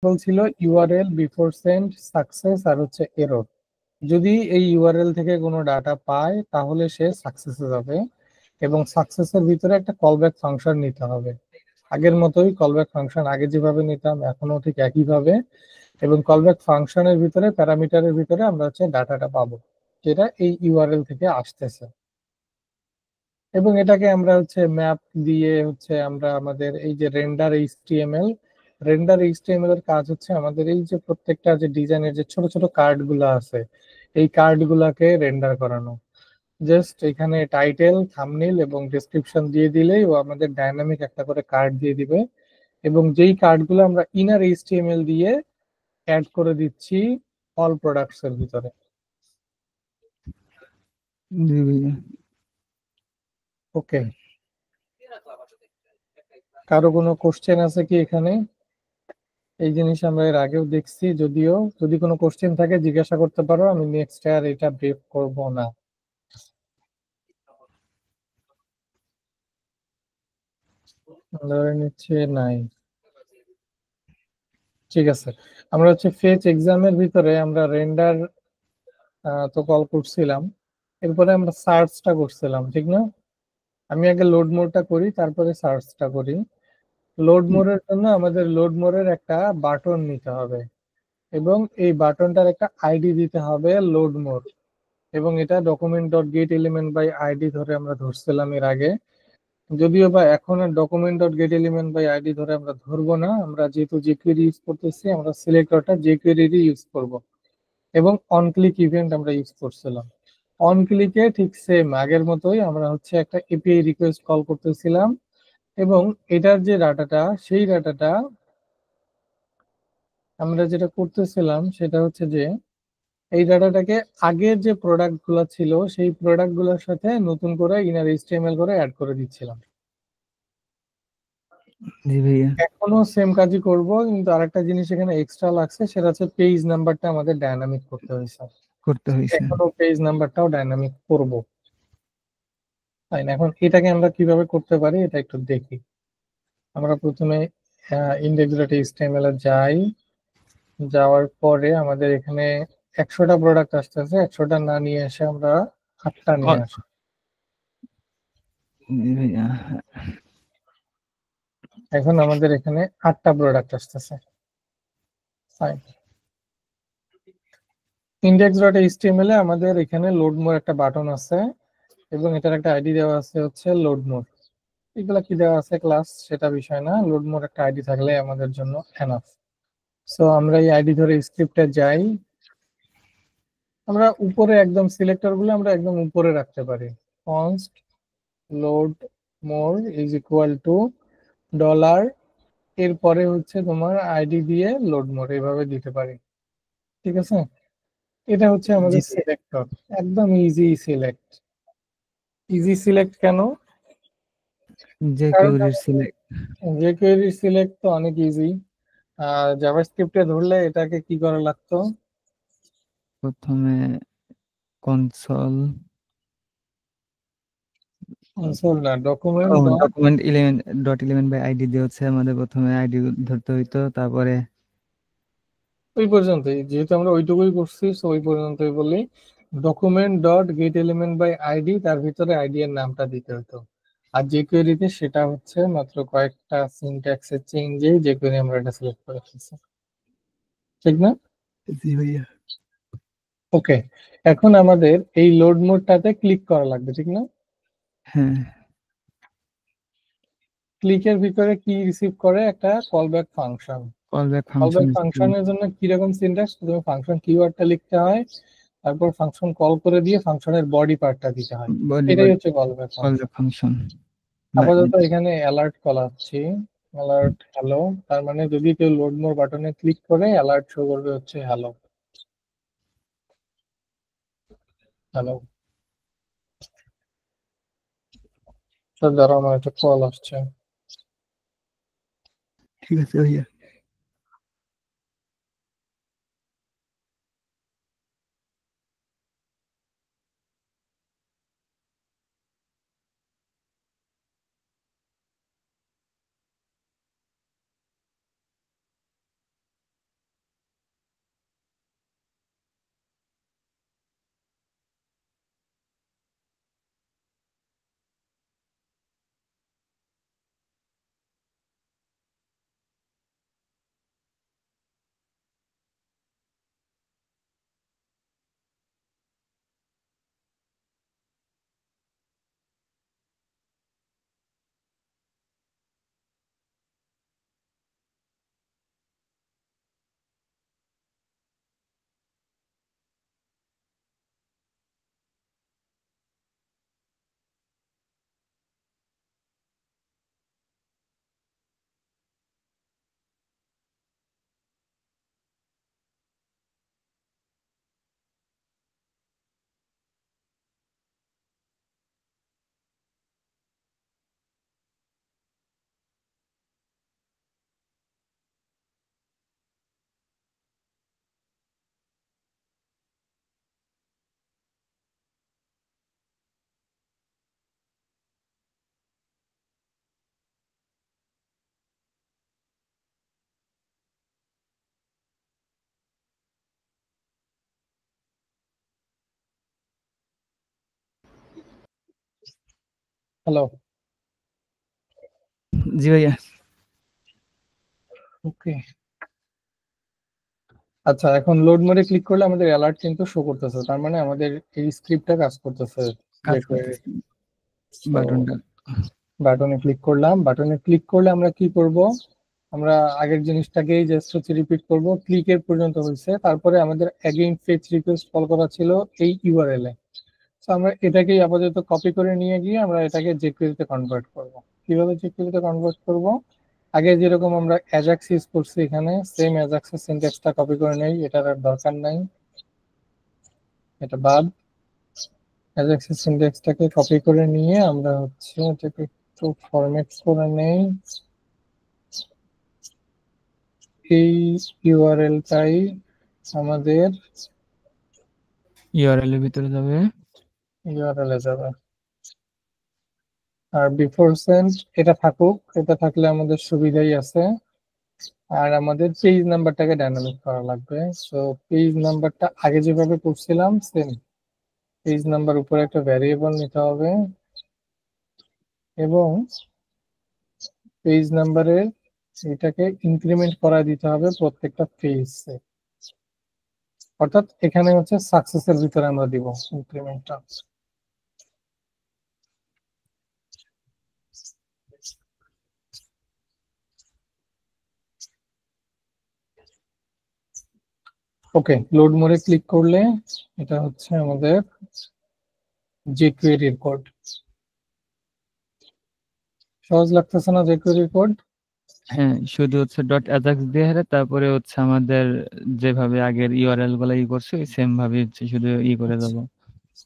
বলছিল URL before send success আর হচ্ছে error. যদি এই ইউআরএল থেকে কোনো ডাটা পায় তাহলে সে সাকসেসে যাবে এবং সাকসেসের ভিতরে একটা কলব্যাক ফাংশন নিতে হবে। আগের মতোই কলব্যাক ফাংশন আগে যেভাবে নিতাম এখনো ঠিক একইভাবে, এবং কলব্যাক ফাংশনের ভিতরে প্যারামিটারের ভিতরে আমরা হচ্ছে ডাটাটা পাবো যেটা এই ইউআরএল থেকে আসতেছে, এবং এটাকে আমরা হচ্ছে ম্যাপ দিয়ে হচ্ছে আমরা আমাদের এই যে রেন্ডার এইচটিএমএল এর কাজ হচ্ছে আমাদের এই যে প্রত্যেকটা যে ডিজাইনের যে ছোট ছোট কার্ড গুলো আছে এই কার্ড গুলাকে রেন্ডার করানো। জাস্ট এখানে টাইটেল, থাম্বনেইল এবং ডেসক্রিপশন দিয়ে দিলেই ও আমাদের ডাইনামিক একটা করে কার্ড দিয়ে দিবে, এবং যেই কার্ডগুলো আমরা ইনার এইচটিএমএল দিয়ে অ্যাড করে দিচ্ছি অল প্রোডাক্টস এর ভিতরে। জি ভাইয়া। ওকে, কারো কোনো কোশ্চেন আছে কি এখানে? এই জিনিস আমরা এর আগেও দেখছি, যদিও যদি কোনো কোশ্চেন থাকে জিজ্ঞাসা করতে পারো, আমি নেক্সট আর এটা ব্রেক করব না। ধরে নিচ্ছে নাই। ঠিক আছে, আমরা হচ্ছে ফেচ এক্সামের ভিতরে আমরা রেন্ডার তো কল করছিলাম, এরপরে আমরা সার্চটা করছিলাম, ঠিক না? আমি আগে লোড মোডটা করি তারপরে সার্চটা করি। লোড মোডের জন্য আমাদের লোড মোডের একটা বাটন নিতে হবে, এবং এই বাটনটার একটা আইডি দিতে হবে লোড মোড, এবং এটা document dot get element by ID ধরে আমরা ধরছিলাম এর আগে। যদিও বা এখন আর document dot get element by ID ধরে আমরা ধরবো না, আমরা যেহেতু jQuery ইউজ করতেছি আমরা সিলেক্টরটা jQuery ইউজ করব, এবং অন ক্লিক ইভেন্ট আমরা ইউজ করছিলাম। অন ক্লিকে ঠিক সেম আগের মতোই আমরা হচ্ছে একটা এপিআই রিকোয়েস্ট কল করতেছিলাম, এবং এটার যে ডাটাটা সেই ডাটাটা আমরা যেটা করতেছিলাম সেটা হচ্ছে যে এই ডাটাটাকে আগের যে প্রোডাক্ট গুলো ছিল সেই প্রোডাক্ট গুলোর সাথে নতুন করে ইনার এইচটিএমএল করে অ্যাড করে দিচ্ছিলাম। জি ভাইয়া। এখনো সেম কাজই করব, কিন্তু আরেকটা জিনিস এখানে এক্সট্রা লাগছে, সেটা হচ্ছে পেজ নাম্বারটা আমাদের ডায়নামিক করতে হয়েছে। করতে হয়েছে। এখনো পেজ নাম্বারটাও ডায়নামিক করব। তাই না? এখন এটাকে আমরা কিভাবে করতে পারি এটা একটু দেখি। আমরা প্রথমে ইন্ডেক্স ডট এইচটিএমএল এ যাই, যাওয়ার পরে আমাদের এখানে 100টা প্রোডাক্ট আসতেছে, 100টা না নিয়ে এসে আমরা 8টা নিয়ে অ- আসি। জি ভাইয়া। এখন আমাদের এখানে 8টা প্রোডাক্ট আসতেছে। ফাইন। ইন্ডেক্স ডট এইচটিএমএল এ আমাদের এখানে লোড মোর একটা বাটন আছে, এবং এটার একটা আইডি দেওয়া আছে হচ্ছে লোড মোর। এগুলা কি দেওয়া আছে ক্লাস সেটা বিষয় না, লোড মোর একটা আইডি থাকলে আমাদের জন্য এনাফ। সো আমরা এই আইডি ধরে স্ক্রিপ্টে যাই, আমরা উপরে একদম সিলেক্টর গুলো আমরা একদম উপরে রাখতে পারি। Const load more is equal two dollar, এরপরে হচ্ছে তোমার আইডি দিয়ে লোড মোর এইভাবে দিতে পারি। ঠিক আছে, এটা হচ্ছে জি আমাদের ভাইয়া। সিলেক্টর। একদম ইজি সিলেক্ট। ইজি সিলেক্ট কেন? যে কারণ কিউরির সিলেক্ট। যে কোয়েরি সিলেক্ট তো অনেক ইজি। জাভাস্ক্রিপ্টে ধরলে এটাকে কি করা লাগতো? প্রথমে কনসোল কনসোল না, document dot. Document 11.11 by ID দিয়ে হচ্ছে আমাদের প্রথমে আইডি ধরতে হইতো, তারপরে ওই পর্যন্তই, যেহেতু আমরা ওইটুকুই করছি so ওই পর্যন্তই বলি। Document dot get element by ID, তার ভিতরে আইডি এর নামটা দিতে হতো। আর যে কোয়েরিতে সেটা হচ্ছে মাত্র কয়েকটা সিনট্যাক্সের চেঞ্জেই যে কোয়েরি আমরা এটা সিলেক্ট করে ফেলছি, ঠিক না? জি ভাইয়া। ওকে, এখন আমাদের এই লোড মোডটাতে ক্লিক করা লাগবে, ঠিক না? হ্যাঁ। ক্লিকের ভিতরে কি রিসিভ করে? একটা callback function. Call back function callback ফাংশনের জন্য কিরকম সিনট্যাক্স? প্রথমে ফাংশন কিওয়ার্ডটা লিখতে হয়, তারপর ফাংশন কল করে দিয়ে ফাংশনের বডি পার্টটা দিতে হয়। বডি এটাই বডি হচ্ছে callback call function. Back function. আপাতত এখানে অ্যালার্ট কল আসছি, অ্যালার্ট হ্যালো, তার মানে যদি কেউ লোড মোর বাটনে ক্লিক করে অ্যালার্ট শো করবে হচ্ছে হ্যালো। হ্যালো, স্যার ধরো আমার একটা কল আসছে। ঠিক আছে ভাইয়া। হ্যালো, জি ভাইয়া। ওকে। আচ্ছা, এখন লোড মোডে ক্লিক করলে আমাদের অ্যালার্ট কিন্তু শো করতেছে, তার মানে আমাদের এই স্ক্রিপ্টটা কাজ করতেছে। কাজ jQuery করতেছে তো বাটনটা। বাটনে ক্লিক করলাম, বাটনে ক্লিক করলে আমরা কি করব, আমরা আগের জিনিসটাকেই জাস্ট হচ্ছে রিপিট করব। ক্লিকের পর্যন্ত হয়েছে, তারপরে আমাদের অ্যাগেইন ফেচ রিকোয়েস্ট কল করা ছিল এই ইউআরএল এ। তো আমরা এটাকেই আপাতত কপি করে নিয়ে গিয়ে আমরা এটাকে jQuery তে কনভার্ট করব। কিভাবে jQuery তে কনভার্ট করব, আগে যেরকম আমরা অ্যাজাক্স ইউজ করছি এখানে সেম অ্যাজাক্সের সিনট্যাক্সটা কপি করে নেই, এটার আর দরকার নাই, এটা বাদ। অ্যাজাক্সের সিনট্যাক্সটাকে কপি করে নিয়ে আমরা হচ্ছে এটাকে একটু ফরম্যাট করে নেই। এই ইউআরএলটাই আমাদের ইউআরএল এর ভিতরে যাবে। ইউআরএল এ যাবে, আর বিফোর সেন্ড এটা থাকুক, এটা থাকলে আমাদের সুবিধাই আছে। আর আমাদের পেজ নাম্বারটাকে ডাইনামিক করা লাগবে। সো পেজ নাম্বারটা আগে যেভাবে করছিলাম সেম, পেজ নাম্বার উপরে একটা ভ্যারিয়েবল নিতে হবে এবং পেজ নাম্বারের এটাকে ইনক্রিমেন্ট করা দিতে হবে প্রত্যেকটা পেজে। অর্থাৎ এখানে হচ্ছে সাকসেসের ভিতরে আমরা দিব ইনক্রিমেন্টটা। ওকে, লোড মোডে ক্লিক করলে এটা হচ্ছে আমাদের jQuery কোড। সহজ লাগতেছে না jQuery কোড? হ্যাঁ, শুধু হচ্ছে ডট অ্যাজাক্স দিয়ে হেরে তারপরে হচ্ছে আমাদের যেভাবে আগের ইউআরএল গুলো করছে সেম ভাবে হচ্ছে শুধু করে দেবো।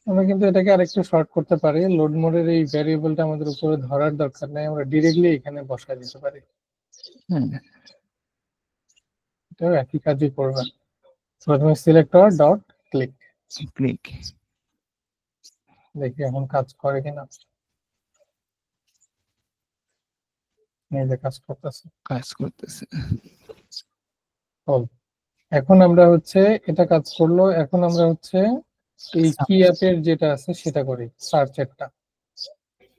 আমরা কিন্তু এটাকে আরেকটু শর্ট করতে পারি। লোড মোডের এই ভ্যারিয়েবলটা আমাদের উপরে ধরার দরকার নেই, আমরা ডিরেক্টলি এখানে বসায় দিতে পারি। হ্যাঁ, এটাও একই কাজই করবে। প্রথমে সিলেক্টর ডট ক্লিক, ক্লিক। দেখি এখন কাজ করে কিনা। এই যে কাজ করতেছে। কাজ করতেছে। এখন আমরা হচ্ছে এটা কাজ করলো, এখন আমরা হচ্ছে এই কি অ্যাপের যেটা আছে সেটা করি, সার্চ একটা।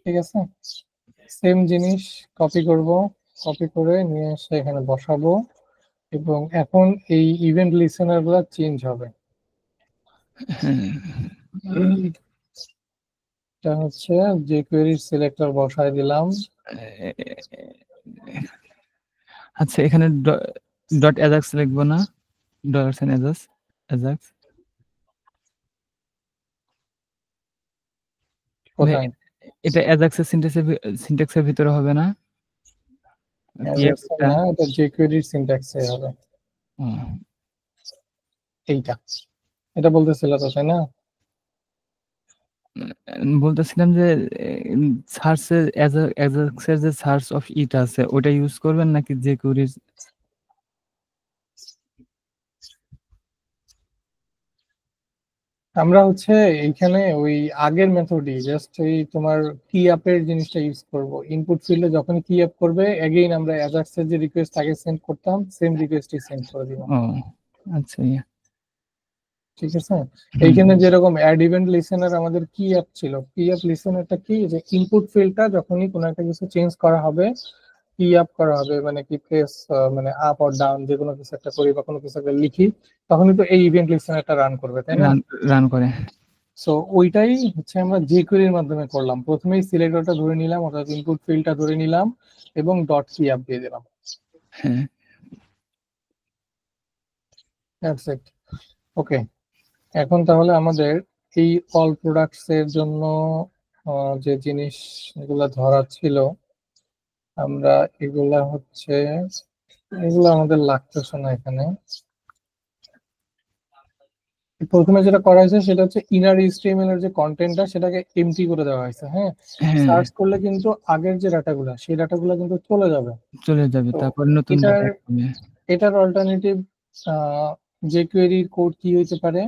ঠিক আছে, সেম জিনিস কপি করব, কপি করে নিয়ে এসে এখানে বসাবো এবং এখন এই ইভেন্ট লিসেনার গুলা চেঞ্জ হবে। এটা হচ্ছে jQuery সিলেক্টর বসায় দিলাম। আচ্ছা, এখানে ডট অ্যাজাক্স লিখবো না, ডলার সাইন অ্যাজাক্স। কোথায়? এটা অ্যাজাক্সের সিনট্যাক্সের ভিতরে হবে না? না, এটা jQuery সিনট্যাক্সে হবে। এইটা, এটা বলতেছিল তো, তাই না? বলতেছিলাম যে সার্চে অ্যাজাক্সের যে সার্চ অফ ইট আছে ওটা ইউজ করবেন নাকি jQuery? আমরা হচ্ছে এইখানে ওই আগের মেথডই জাস্ট এই তোমার কি অ্যাপের জিনিসটা ইউজ করব। ইনপুট ফিল্ডে যখন কি অ্যাপ করবে এগেইন আমরা অ্যাজাক্সের যে রিকোয়েস্ট আগে সেন্ড করতাম সেম রিকোয়েস্টই সেন্ড করে দিব। ও আচ্ছা, ঠিক আছে, এইখানে যেরকম অ্যাড ইভেন্ট লিসেনার আমাদের কি অ্যাপ ছিল, কি অ্যাপ লিসেনারটা কি, যে ইনপুট ফিল্ডটা যখনই কোনো একটা কিছু চেঞ্জ করা হবে, কি আপ করা হবে মানে কি প্রেস মানে আপ অর ডাউন যে কোনো কিছু একটা করি বা কোনো কিছু একটা লিখি, তখনই তো এই ইভেন্ট লিসেনারটা রান করবে, তাই না? রান করে। সো ওইটাই হচ্ছে আমরা jQuery এর মাধ্যমে করলাম। প্রথমেই সিলেক্টরটা ধরে নিলাম, অর্থাৎ ইনপুট ফিল্ডটা ধরে নিলাম এবং ডট কি আপ দিয়ে দিলাম। হ্যাঁ, দ্যাটস ইট। ওকে, এখন তাহলে আমাদের এই অল প্রোডাক্টস এর জন্য যে জিনিসগুলো ধরা ছিল, আমরা এগুলা হচ্ছে এগুলো আমাদের লাগতেছে না এখানে। প্রথমে যেটা করা হয়েছে সেটা হচ্ছে ইনার এইচটিএমএল এর যে কন্টেন্টটা সেটাকে এমটি করে দেওয়া হয়েছে। হ্যাঁ, সার্চ করলে কিন্তু আগের যে ডাটাগুলো সেই ডাটাগুলো কিন্তু চলে যাবে। চলে যাবে, তো তারপর নতুন এটার ডাটা হবে। এটার অল্টারনেটিভ jQuery কোড কি হইতে পারে,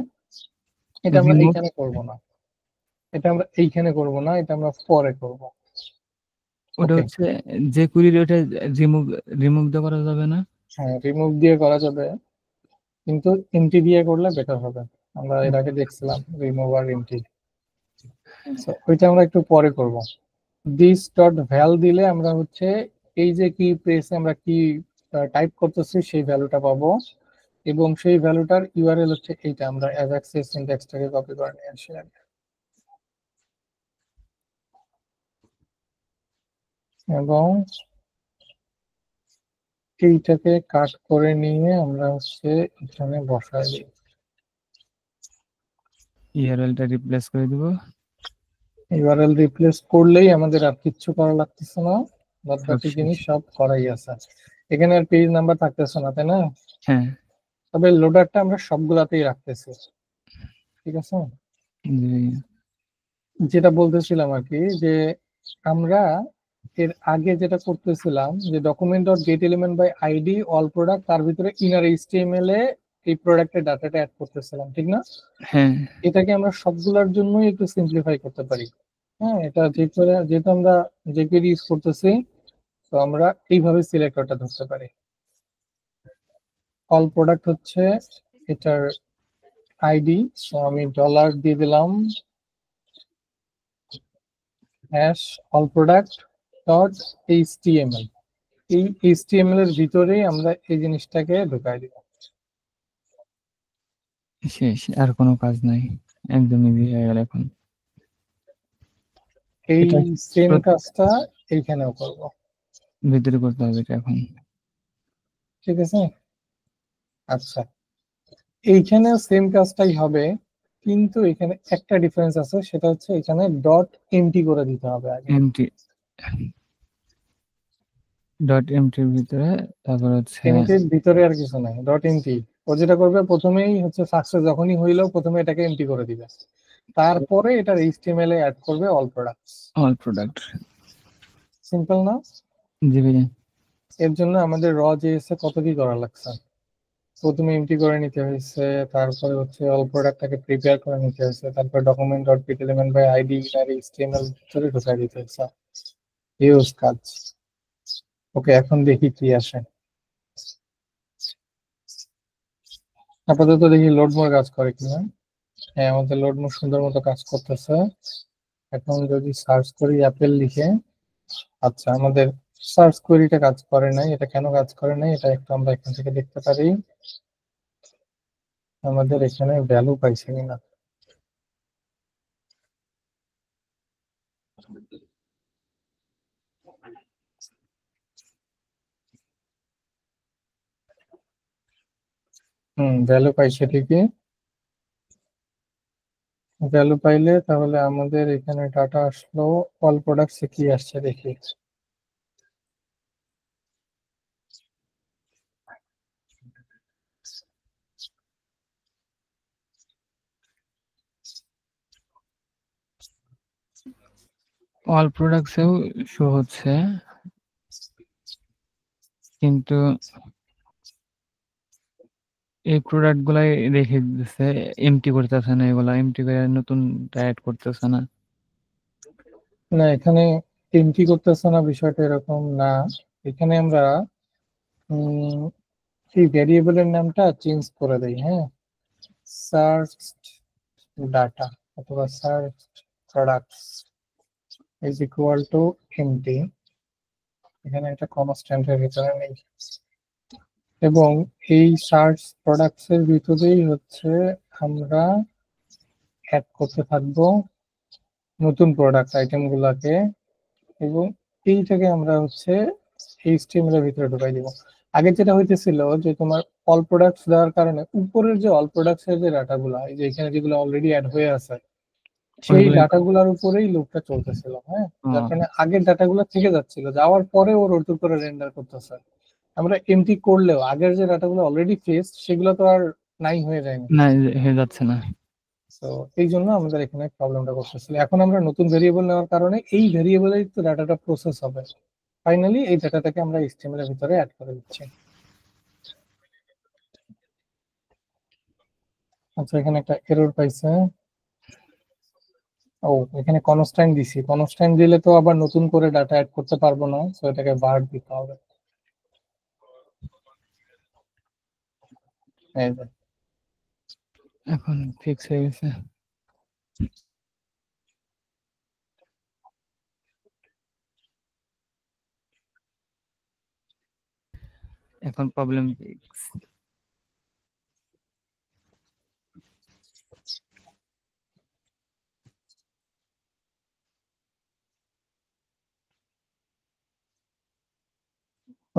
এটা আমরা রিমুভ। এইখানে করব না, এটা আমরা এইখানে করব না, এটা আমরা পরে করব। ওটা ওকে, হচ্ছে jQuery ওটা রিমুভ রিমুভ দিয়ে করা যাবে না? হ্যাঁ রিমুভ দিয়ে করা যাবে, কিন্তু এমটি দিয়ে করলে বেটার হবে। আমরা এর আগে দেখছিলাম রিমুভ আর এমটি, সো ওইটা আমরা একটু পরে করব। দিস ডট ভ্যাল দিলে আমরা হচ্ছে এই যে কি প্রেসে আমরা কি টাইপ করতেছি সেই ভ্যালুটা পাবো, এবং সেই ভ্যালুটার ইউআরএল হচ্ছে এইটা। আমরা অ্যাজাক্স এর সিনট্যাক্সটাকে কপি করে নিয়ে আসি আগে। এবং এইটাকে কাট করে নিয়ে আমরা হচ্ছে এখানে বসাই দিই। ইউআরএলটা রিপ্লেস করে দিব। ইউআরএল রিপ্লেস করলেই আমাদের আর কিচ্ছু করা লাগতেছে না, বাদ সব বাকি শেষ। জিনিস সব করাই আছে। এখানে আর পেজ নাম্বার থাকতেছে না, তাই না? হ্যাঁ, তবে লোডারটা আমরা সবগুলাতেই রাখতেছি, ঠিক আছে। জি যেটা বলতেছিলাম আর কি, যে আমরা এর আগে যেটা করতেছিলাম যে document dot get element by ID all product, তার ভিতরে ইনার এইচটিএমএল এ এই প্রোডাক্টের ডাটাটা অ্যাড করতেছিলাম, ঠিক না? হ্যাঁ, এটাকে আমরা সবগুলোর জন্যই একটু সিম্পলিফাই করতে পারি। হ্যাঁ, এটা যেহেতু আমরা জেকুইরি ইউজ করতেছি, তো আমরা এইভাবে সিলেক্টরটা ধরতে পারি। অল প্রোডাক্ট হচ্ছে এটার আইডি, সো আমি ডলার দিয়ে দিলাম hash all product dot HTML. এই এইচটিএমএল এর ভিতরেই আমরা এই জিনিসটাকে ঢুকাই দিব। শেষ, আর কোনো কাজ নাই, একদম ইজি হয়ে গেল এখন। এই এটা সেম প্রত- কাজটা এইখানেও করব, ভিতরে করতে হবে এটা এখন। ঠিক আছে। আচ্ছা, এইখানে সেম কাজটাই হবে, কিন্তু এখানে একটা ডিফারেন্স আছে, সেটা হচ্ছে এখানে ডট এমটি করে দিতে হবে আগে। এমটি, ডট এমটির ভিতরে, তারপর হচ্ছে এমটির ভিতরে আর কিছু নাই, ডট এমটি। ও যেটা করবে প্রথমেই হচ্ছে সাকসেস যখনই হইলো প্রথমে এটাকে এমটি করে দিবে, তারপরে এটার এইচটিএমএল এ অ্যাড করবে all products. All product. Simple না? জি ভাইয়া। এর জন্য আমাদের জেএস এ কত কি করা লাগছে। প্রথমে এমটি করে নিতে হয়েছে, তারপরে হচ্ছে অল প্রোডাক্টটাকে প্রিপেয়ার করে নিতে হয়েছে, তারপর document dot get element by ID আর এইচটিএমএল ভিতরে ঢুকাই দিতে হয়েছে। ইউজ কাজ। ওকে, এখন দেখি কি আসে। আপাতত দেখি লোড মোর কাজ করে কিনা। হ্যাঁ, আমাদের লোড মোর সুন্দর মতো কাজ করতেছে। এখন যদি সার্চ করি অ্যাপেল লিখে, আচ্ছা আমাদের সার্চ কোয়েরিটা কাজ করে নাই, এটা কেন কাজ করে নাই এটা একটু আমরা এখান থেকে দেখতে পারি। আমাদের এখানে ভ্যালু পাইছে কিনা। ভ্যালু পাইছে ঠিকই। ভ্যালু পাইলে তাহলে আমাদের এখানে ডাটা আসলো, অল প্রোডাক্টসে কি আসছে দেখি। অল প্রোডাক্টসেও শো হচ্ছে, কিন্তু এই প্রোডাক্ট গুলাই রেখে দিতেছে, এমটি করতেছে না, এগুলা এমটি করে নতুন অ্যাড করতেছে না। না, এখানে এন্ট্রি করতেছে না বিষয়টা এরকম না। এখানে আমরা উম, এই ভ্যারিয়েবলের নামটা চেঞ্জ করে দেই। হ্যাঁ, সার্চ ডাটা অথবা search products is equal to empty. এখানে একটা কনস্ট্যান্টের ভিতরে নেই, এবং এই সার্চ প্রোডাক্টস এর ভিতরেই হচ্ছে আমরা অ্যাড করতে থাকবো নতুন প্রোডাক্ট আইটেম গুলাকে, এবং এইটাকে আমরা হচ্ছে এইচটিএমএল এর ভিতরে ঢুকাই দিব। আগে যেটা হইতেছিল যে তোমার অল প্রোডাক্টস দেওয়ার কারণে উপরের যে অল প্রোডাক্টস এর যে ডাটাগুলো, এই যে এখানে যেগুলো অলরেডি অ্যাড হয়ে আছে, সেই ওইগুলাই ডাটাগুলোর উপরেই লুপটা চলতেছিল। হ্যাঁ, যার ও, কারণে আগের ডাটাগুলো থেকে যাচ্ছিল, যাওয়ার পরে ওর নতুন করে রেন্ডার করতেছে। আমরা এমটি করলেও আগের যে ডাটাগুলো অলরেডি ফেসড সেগুলো তো আর নাই হয়ে যায়নি। না হয়ে যাচ্ছে না। তো এই জন্য আমাদের এখানে প্রবলেমটা করতেছিল। এখন আমরা নতুন ভেরিয়েবল নেওয়ার কারণে এই ভেরিয়েবলেই তো ডাটাটা প্রসেস হবে। ফাইনালি এই ডাটাটাকে আমরা এইচটিএমএল এর ভিতরে অ্যাড করে দিচ্ছি। আচ্ছা, এখানে একটা এরর পাইছে। ও, এখানে কনস্ট্যান্ট দিছি, কনস্ট্যান্ট দিলে তো আবার নতুন করে ডাটা অ্যাড করতে পারবো না, তো এটাকে বার দিতে হবে। এই যে, এখন ফিক্স হয়ে গেছে। এখন প্রবলেম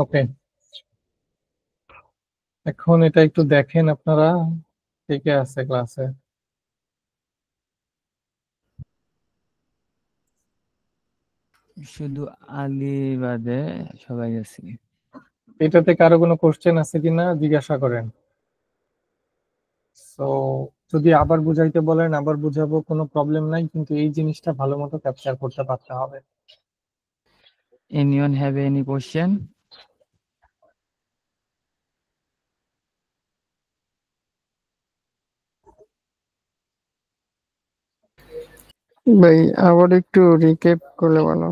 ওকে, এখন এটা একটু দেখেন আপনারা কে কে আছে ক্লাসে। শুধু আলী বাদে সবাই আছে। এটাতে কারো কোনো কোশ্চেন আছে কিনা জিজ্ঞাসা করেন। তো যদি আবার বুঝাইতে বলেন আবার বুঝাবো, কোনো প্রবলেম নাই, কিন্তু এই জিনিসটা ভালো মতো ক্যাপচার করতে পারতে হবে। Anyone have any question? ভাই আবার একটু রিক্যাপ করলে ভালো।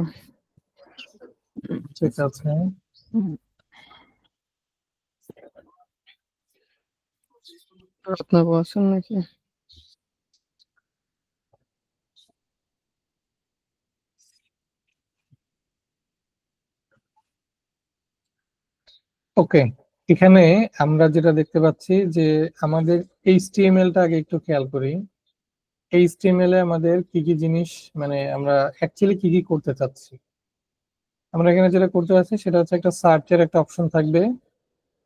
ঠিক আছে, আপনার বলছেন নাকি? ওকে। এখানে আমরা যেটা দেখতে পাচ্ছি যে আমাদের HTML টা আগে একটু খেয়াল করি। HTML এ আমাদের কি কি জিনিস, মানে আমরা অ্যাকচুয়ালি কি কি করতে চাচ্ছি। আমরা এখানে যেটা করতে চাচ্ছি সেটা হচ্ছে একটা সার্চের একটা অপশন থাকবে,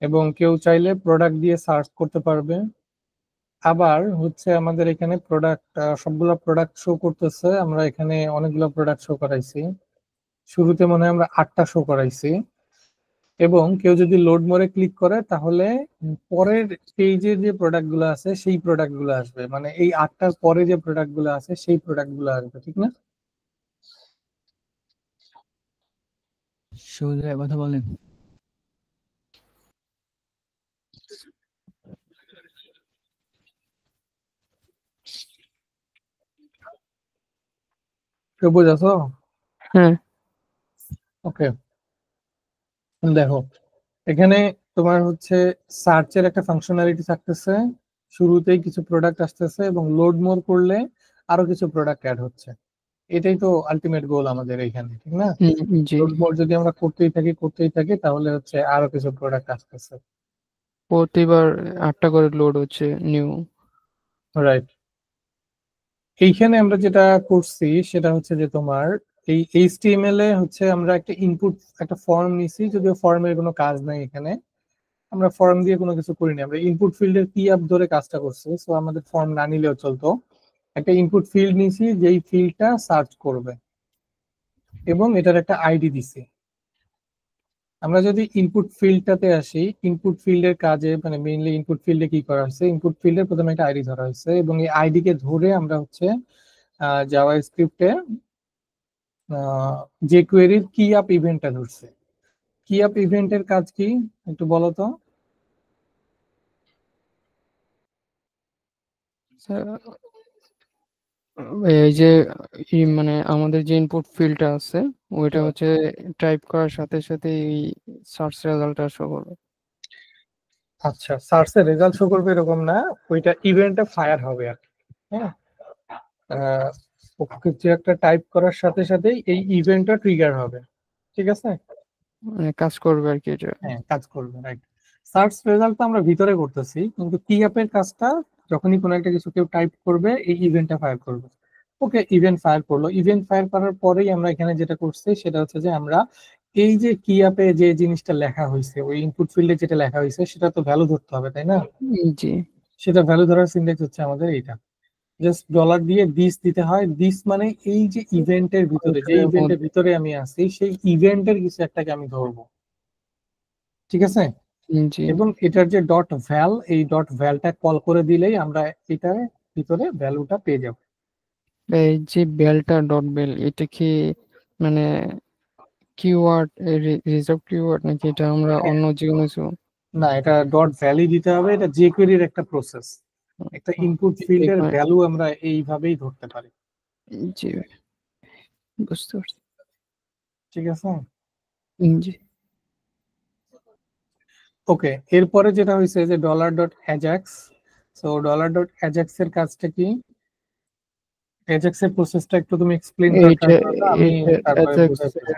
এবং কেউ চাইলে প্রোডাক্ট দিয়ে সার্চ করতে পারবে। আবার হচ্ছে আমাদের এখানে প্রোডাক্ট, সবগুলো প্রোডাক্ট শো করতেছে। আমরা এখানে অনেকগুলো প্রোডাক্ট শো করাইছি, শুরুতে মনে হয় আমরা 8টা শো করাইছি। এবং কেউ যদি লোড মোরে ক্লিক করে তাহলে পরের পেজে যে প্রোডাক্ট গুলো আছে সেই প্রোডাক্ট গুলো আসবে, মানে এই 8টার পরে যে প্রোডাক্ট গুলো আছে সেই প্রোডাক্ট গুলো আসবে, ঠিক না? শুধু কথা বলেন। কেউ বুঝাছো? হ্যাঁ, ওকে, দেখো এখানে তোমার হচ্ছে সার্চের একটা ফাংশনালিটি থাকতেছে, শুরুতেই কিছু প্রোডাক্ট আসতেছে এবং লোড মোর করলে আরো কিছু প্রোডাক্ট অ্যাড হচ্ছে। এটাই তো আলটিমেট গোল আমাদের এইখানে, ঠিক না? জি। লোড মোর যদি আমরা করতেই থাকি তাহলে হচ্ছে আরো কিছু প্রোডাক্ট আসতেছে। প্রতিবার 8টা করে লোড হচ্ছে নিউ। রাইট। এইখানে আমরা যেটা করছি সেটা হচ্ছে যে তোমার এই HTML এ হচ্ছে আমরা একটা ইনপুট, একটা ফর্ম নিছি, যদিও ফর্মের কোনো কাজ নাই এখানে। আমরা ফর্ম দিয়ে কোনো কিছু করিনি, আমরা ইনপুট ফিল্ডের কি আপ ধরে কাজটা করছি। সো আমাদের ফর্ম না নিলেও চলতো। একটা ইনপুট ফিল্ড নিছি যেই ফিল্ডটা সার্চ করবে, এবং এটার একটা আইডি দিছি। আমরা যদি ইনপুট ফিল্ডটাতে আসি, ইনপুট ফিল্ডের কাজে মানে মেইনলি ইনপুট ফিল্ডে কি করা হয়েছে, ইনপুট ফিল্ডের প্রথমে একটা আইডি ধরা হয়েছে, এবং এই আইডি কে ধরে আমরা হচ্ছে জাভা স্ক্রিপ্টে যে কোয়েরির কি আপ ইভেন্টটা ধরছে। কি আপ ইভেন্টের কাজ কি একটু বলো তো। এই যে মানে আমাদের যে ইনপুট ফিল্ডটা আছে ওইটা হচ্ছে টাইপ করার সাথে সাথে এই সার্চ রেজাল্টটা শো করবে। আচ্ছা, সার্চের রেজাল্ট শো করবে এরকম না, ওইটা ইভেন্টে ফায়ার হবে আর কি। হ্যাঁ, কিছু একটা টাইপ করার সাথে সাথেই এই ইভেন্টটা ট্রিগার হবে, ঠিক আছে? মানে কাজ করবে আর কি এটা। হ্যাঁ, কাজ করবে, রাইট। সার্চ রেজাল্ট তো আমরা ভিতরে করতেছি, কিন্তু কি অ্যাপের কাজটা যখনই কোনো একটা কিছু কেউ টাইপ করবে এই ইভেন্টটা ফায়ার করবে। ওকে, ইভেন্ট ফায়ার করলো। ইভেন্ট ফায়ার করার পরেই আমরা এখানে যেটা করছি সেটা হচ্ছে যে আমরা এই যে কি অ্যাপে যে জিনিসটা লেখা হয়েছে, ওই ইনপুট ফিল্ডে যেটা লেখা হয়েছে সেটা তো ভ্যালু ধরতে হবে, তাই না? জি সেটা ভ্যালু ধরার সিনট্যাক্স হচ্ছে আমাদের এইটা। জাস্ট ডলার দিয়ে দিস দিতে হয়। দিস মানে এই যে ইভেন্টের ভিতরে, যে ইভেন্টের ভিতরে আমি আছি সেই ইভেন্টের কিছু একটাকে আমি ধরবো, ঠিক আছে? জি। এবং এটার যে ডট ভ্যাল, এই ডট ভ্যালটা কল করে দিলেই আমরা এটার ভিতরে ভ্যালুটা পেয়ে যাব। এই যে বেলটা ডট বেল এটা কি মানে কিওয়ার্ড রিজার্ভ কিওয়ার্ড নাকি এটা আমরা অন্য যে কোনো কিছু? না, এটা ডট ভ্যালু দিতে হবে, এটা jQuery-র একটা প্রসেস। একটা ইনপুট ফিল্ডের এখানে ভ্যালু আমরা এইভাবেই ধরতে পারি, জি বুঝতে পারছি। ঠিক আছে? জি ওকে, এরপরে যেটা হয়েছে যে dollar dot Ajax. So dollar dot Ajax এর কাজটা কি, অ্যাজাক্স এর প্রসেসটা একটু তুমি এক্সপ্লেইন করার ট্রাই এইটা করো, আমি এইটা তারপরে অ্যাজাক্স বুঝাই বলবো।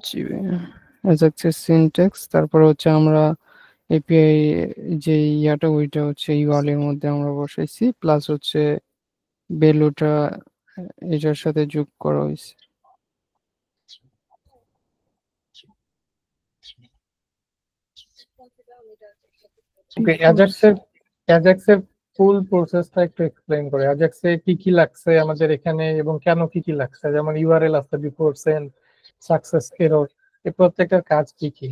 জি অ্যাজাক্সের সিনট্যাক্স, তারপরে হচ্ছে আমরা এপিআই যে ইয়াটা ওইটা হচ্ছে ইউআরএল এর মধ্যে আমরা বসাইছি, প্লাস হচ্ছে ভ্যালুটা এটার সাথে যোগ করা হয়েছে। ওকে, অ্যাজাক্সের ফুল প্রসেসটা একটু এক্সপ্লেইন করে। অ্যাজাক্সে কি কি লাগছে আমাদের এখানে এবং কেন কি কি লাগছে, যেমন ইউআরএল আছে, বিফোর সেন্ড, সাকসেস, এরর, এই প্রত্যেকটার কাজ কি কি?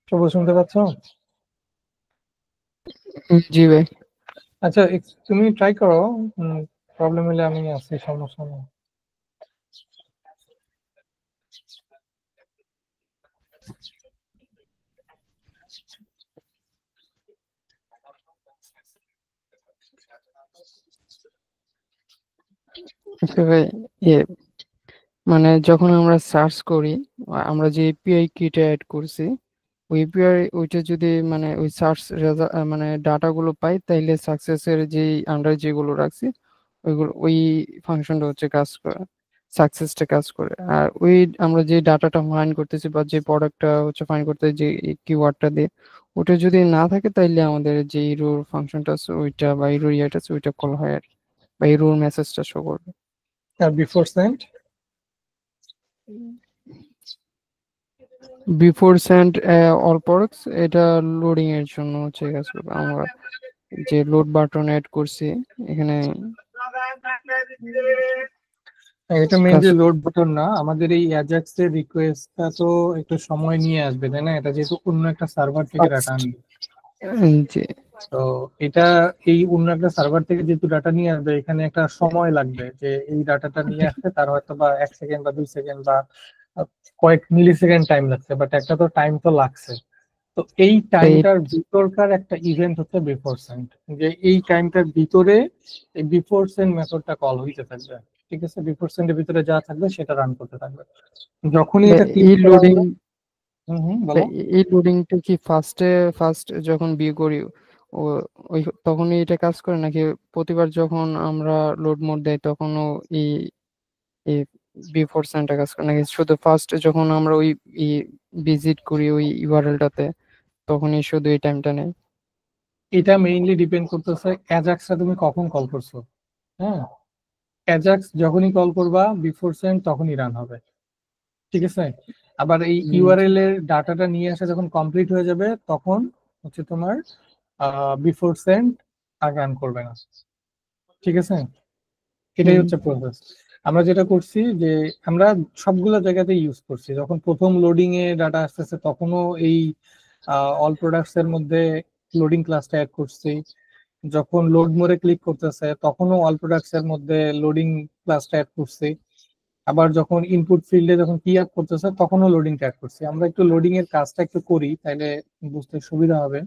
সবুজ শুনতে পাচ্ছ? জি ভাই। আচ্ছা, তুমি ট্রাই করো, প্রবলেম হলে আমি আছি, সমস্যা নেই। আচ্ছা ভাই, ইয়ে মানে যখন আমরা সার্চ করি, আমরা যে এপিআই কিটা অ্যাড করছি, ওই এপিআই ওইটা যদি মানে ওই সার্চ মানে ডাটাগুলো পাই, তাইলে সাকসেসের যেই আমরা যেগুলো রাখছি ওইগুলো ওই ফাংশনটা হচ্ছে কাজ করে, সাকসেসটা কাজ করে। আর ওই আমরা যে ডাটাটা ফাইন্ড করতেছি বা যে প্রোডাক্টটা হচ্ছে ফাইন্ড করতে যে কিওয়ার্ডটা দিয়ে, ওটা যদি না থাকে তাইলে আমাদের যে ইরোর ফাংশনটা আছে ওইটা বা ইরোর ইয়েটা আছে ওইটা কল হয় আর কি, বা ইরোর মেসেজটা শো করবে। আর before send? Before send all products, এটা লোডিং এর জন্য হচ্ছে কাজ করবে। আমরা যে লোড বাটন অ্যাড করছি এখানে এটা কাজ। মেইনলি লোড বাটন না, আমাদের এই অ্যাজাক্স এর রিকোয়েস্টটা তো একটু সময় নিয়ে আসবে, তাই না? এটা যেহেতু অন্য একটা সার্ভার থেকে ডাটা আনবে, যে তো এটা এই অন্য একটা সার্ভার থেকে যেহেতু ডাটা নিয়ে আসবে, এখানে একটা সময় লাগবে যে এই ডাটাটা নিয়ে আসতে তার হয়তো বা 1 সেকেন্ড বা 2 সেকেন্ড বা কয়েক মিলি সেকেন্ড টাইম লাগছে, বাট একটা তো টাইম তো লাগছে। তো এই টাইমটার ভিতরকার একটা ইভেন্ট হচ্ছে বিফোর সেন্ড, যে এই টাইমটার ভিতরে এই বিফোর সেন্ড মেথডটা কল হইতে থাকবে। ঠিক আছে, বিফোর সেন্ডের ভিতরে যা থাকবে সেটা রান করতে থাকবে। যখনই এটা ক্লিক এই করা লোডিং, হলো। বলো। এই লোডিংটা কি ফার্স্ট যখন বিয়ে করি ও ওই তখনই এটা কাজ করে, নাকি প্রতিবার যখন আমরা লোড মোড দেই তখনও এই এই বিফোর সেন্টটা কাজ করে, নাকি শুধু ফার্স্ট যখন আমরা ওই ভিজিট করি ওই ইউআরএলটাতে তখনই শুধু এই টাইমটা নেয়? এটা মেইনলি ডিপেন্ড করতেছে অ্যাজাক্সটা তুমি কখন কল করছো। হ্যাঁ, অ্যাজাক্স যখনই কল করবা বিফোর সেন্ড তখনই রান হবে। ঠিক আছে, আবার এই ইউআরএল এর ডাটাটা নিয়ে আসা যখন কমপ্লিট হয়ে যাবে তখন হচ্ছে তোমার বিফোর সেন্ড আর রান করবে না। ঠিক আছে, এটাই হচ্ছে প্রসেস। আমরা যেটা করছি যে আমরা সবগুলো জায়গাতে ইউজ করছি, যখন প্রথম লোডিং এ ডাটা আসতেছে তখনও এই অল প্রোডাক্টস এর মধ্যে লোডিং ক্লাসটা অ্যাড করছি, যখন লোড মোডে ক্লিক করতেছে তখনও অল প্রোডাক্টস এর মধ্যে লোডিং ক্লাসটা অ্যাড করছি, আবার যখন ইনপুট ফিল্ডে যখন কি অ্যাড করতেছে তখনও লোডিং অ্যাড করছি। আমরা একটু লোডিং এর কাজটা একটু করি, তাহলে বুঝতে সুবিধা হবে।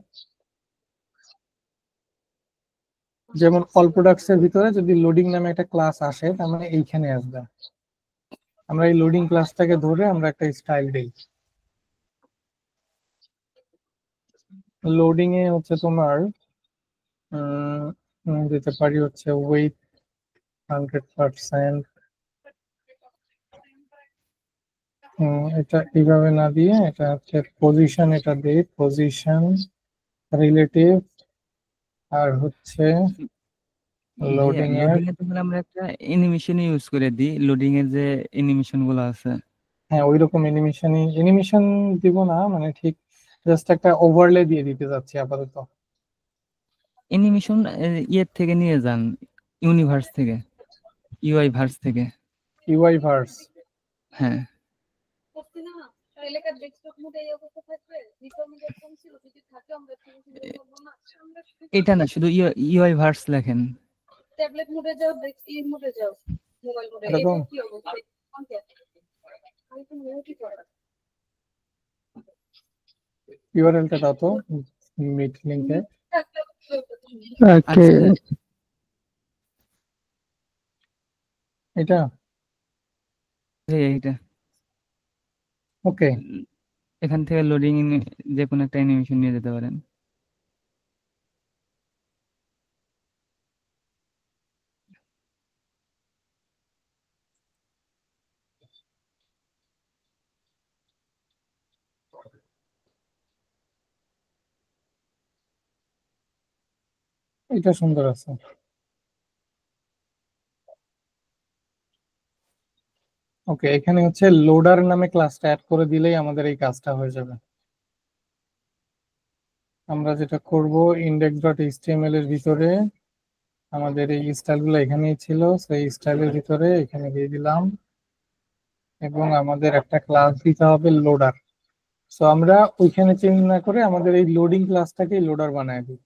যেমন অল প্রোডাক্টস এর ভিতরে যদি লোডিং নামে একটা ক্লাস আসে, তার মানে এইখানে আসবে। আমরা এই লোডিং ক্লাসটাকে ধরে আমরা একটা স্টাইল দিই। লোডিং এ হচ্ছে তোমার দিতে পারি হচ্ছে উইথ 100%। এটা এইভাবে না দিয়ে এটা হচ্ছে পজিশন, এটা দিই পজিশন রিলেটিভ, আর হচ্ছে ভাইয়া লোডিং এর। লোডিং এ তখন আমরা একটা অ্যানিমেশন ইউজ করে দিই, লোডিং এর যে অ্যানিমেশন গুলো আছে। হ্যাঁ, ওই রকম অ্যানিমেশন দিব না, মানে ঠিক জাস্ট একটা ওভারলে দিয়ে দিতে যাচ্ছি আপাতত। অ্যানিমেশন ইয়ের থেকে নিয়ে যান, ইউনিভার্স থেকে, ইউআই ভার্স থেকে। UI verse? হ্যাঁ, এটা না, শুধু ইউআই ভার্স লেখেন। এরকম ইউআরএলটা দাও তো মিট লিংকে। ওকে, আচ্ছা, এটা এইটা ওকে। এখান থেকে লোডিং যে কোনো একটা অ্যানিমেশন নিয়ে যেতে পারেন। এটা সুন্দর আছে। ওকে, এখানে হচ্ছে লোডার নামে ক্লাসটা অ্যাড করে দিলেই আমাদের এই কাজটা হয়ে যাবে। আমরা যেটা করব, index.html এর ভিতরে আমাদের এই স্টাইলগুলো এখানেই ছিল, সেই স্টাইলের ভিতরে এখানে দিয়ে দিলাম, এবং আমাদের একটা ক্লাস দিতে হবে লোডার। সো আমরা ওইখানে চেঞ্জ না করে আমাদের এই লোডিং ক্লাসটাকেই লোডার বানায় দিই।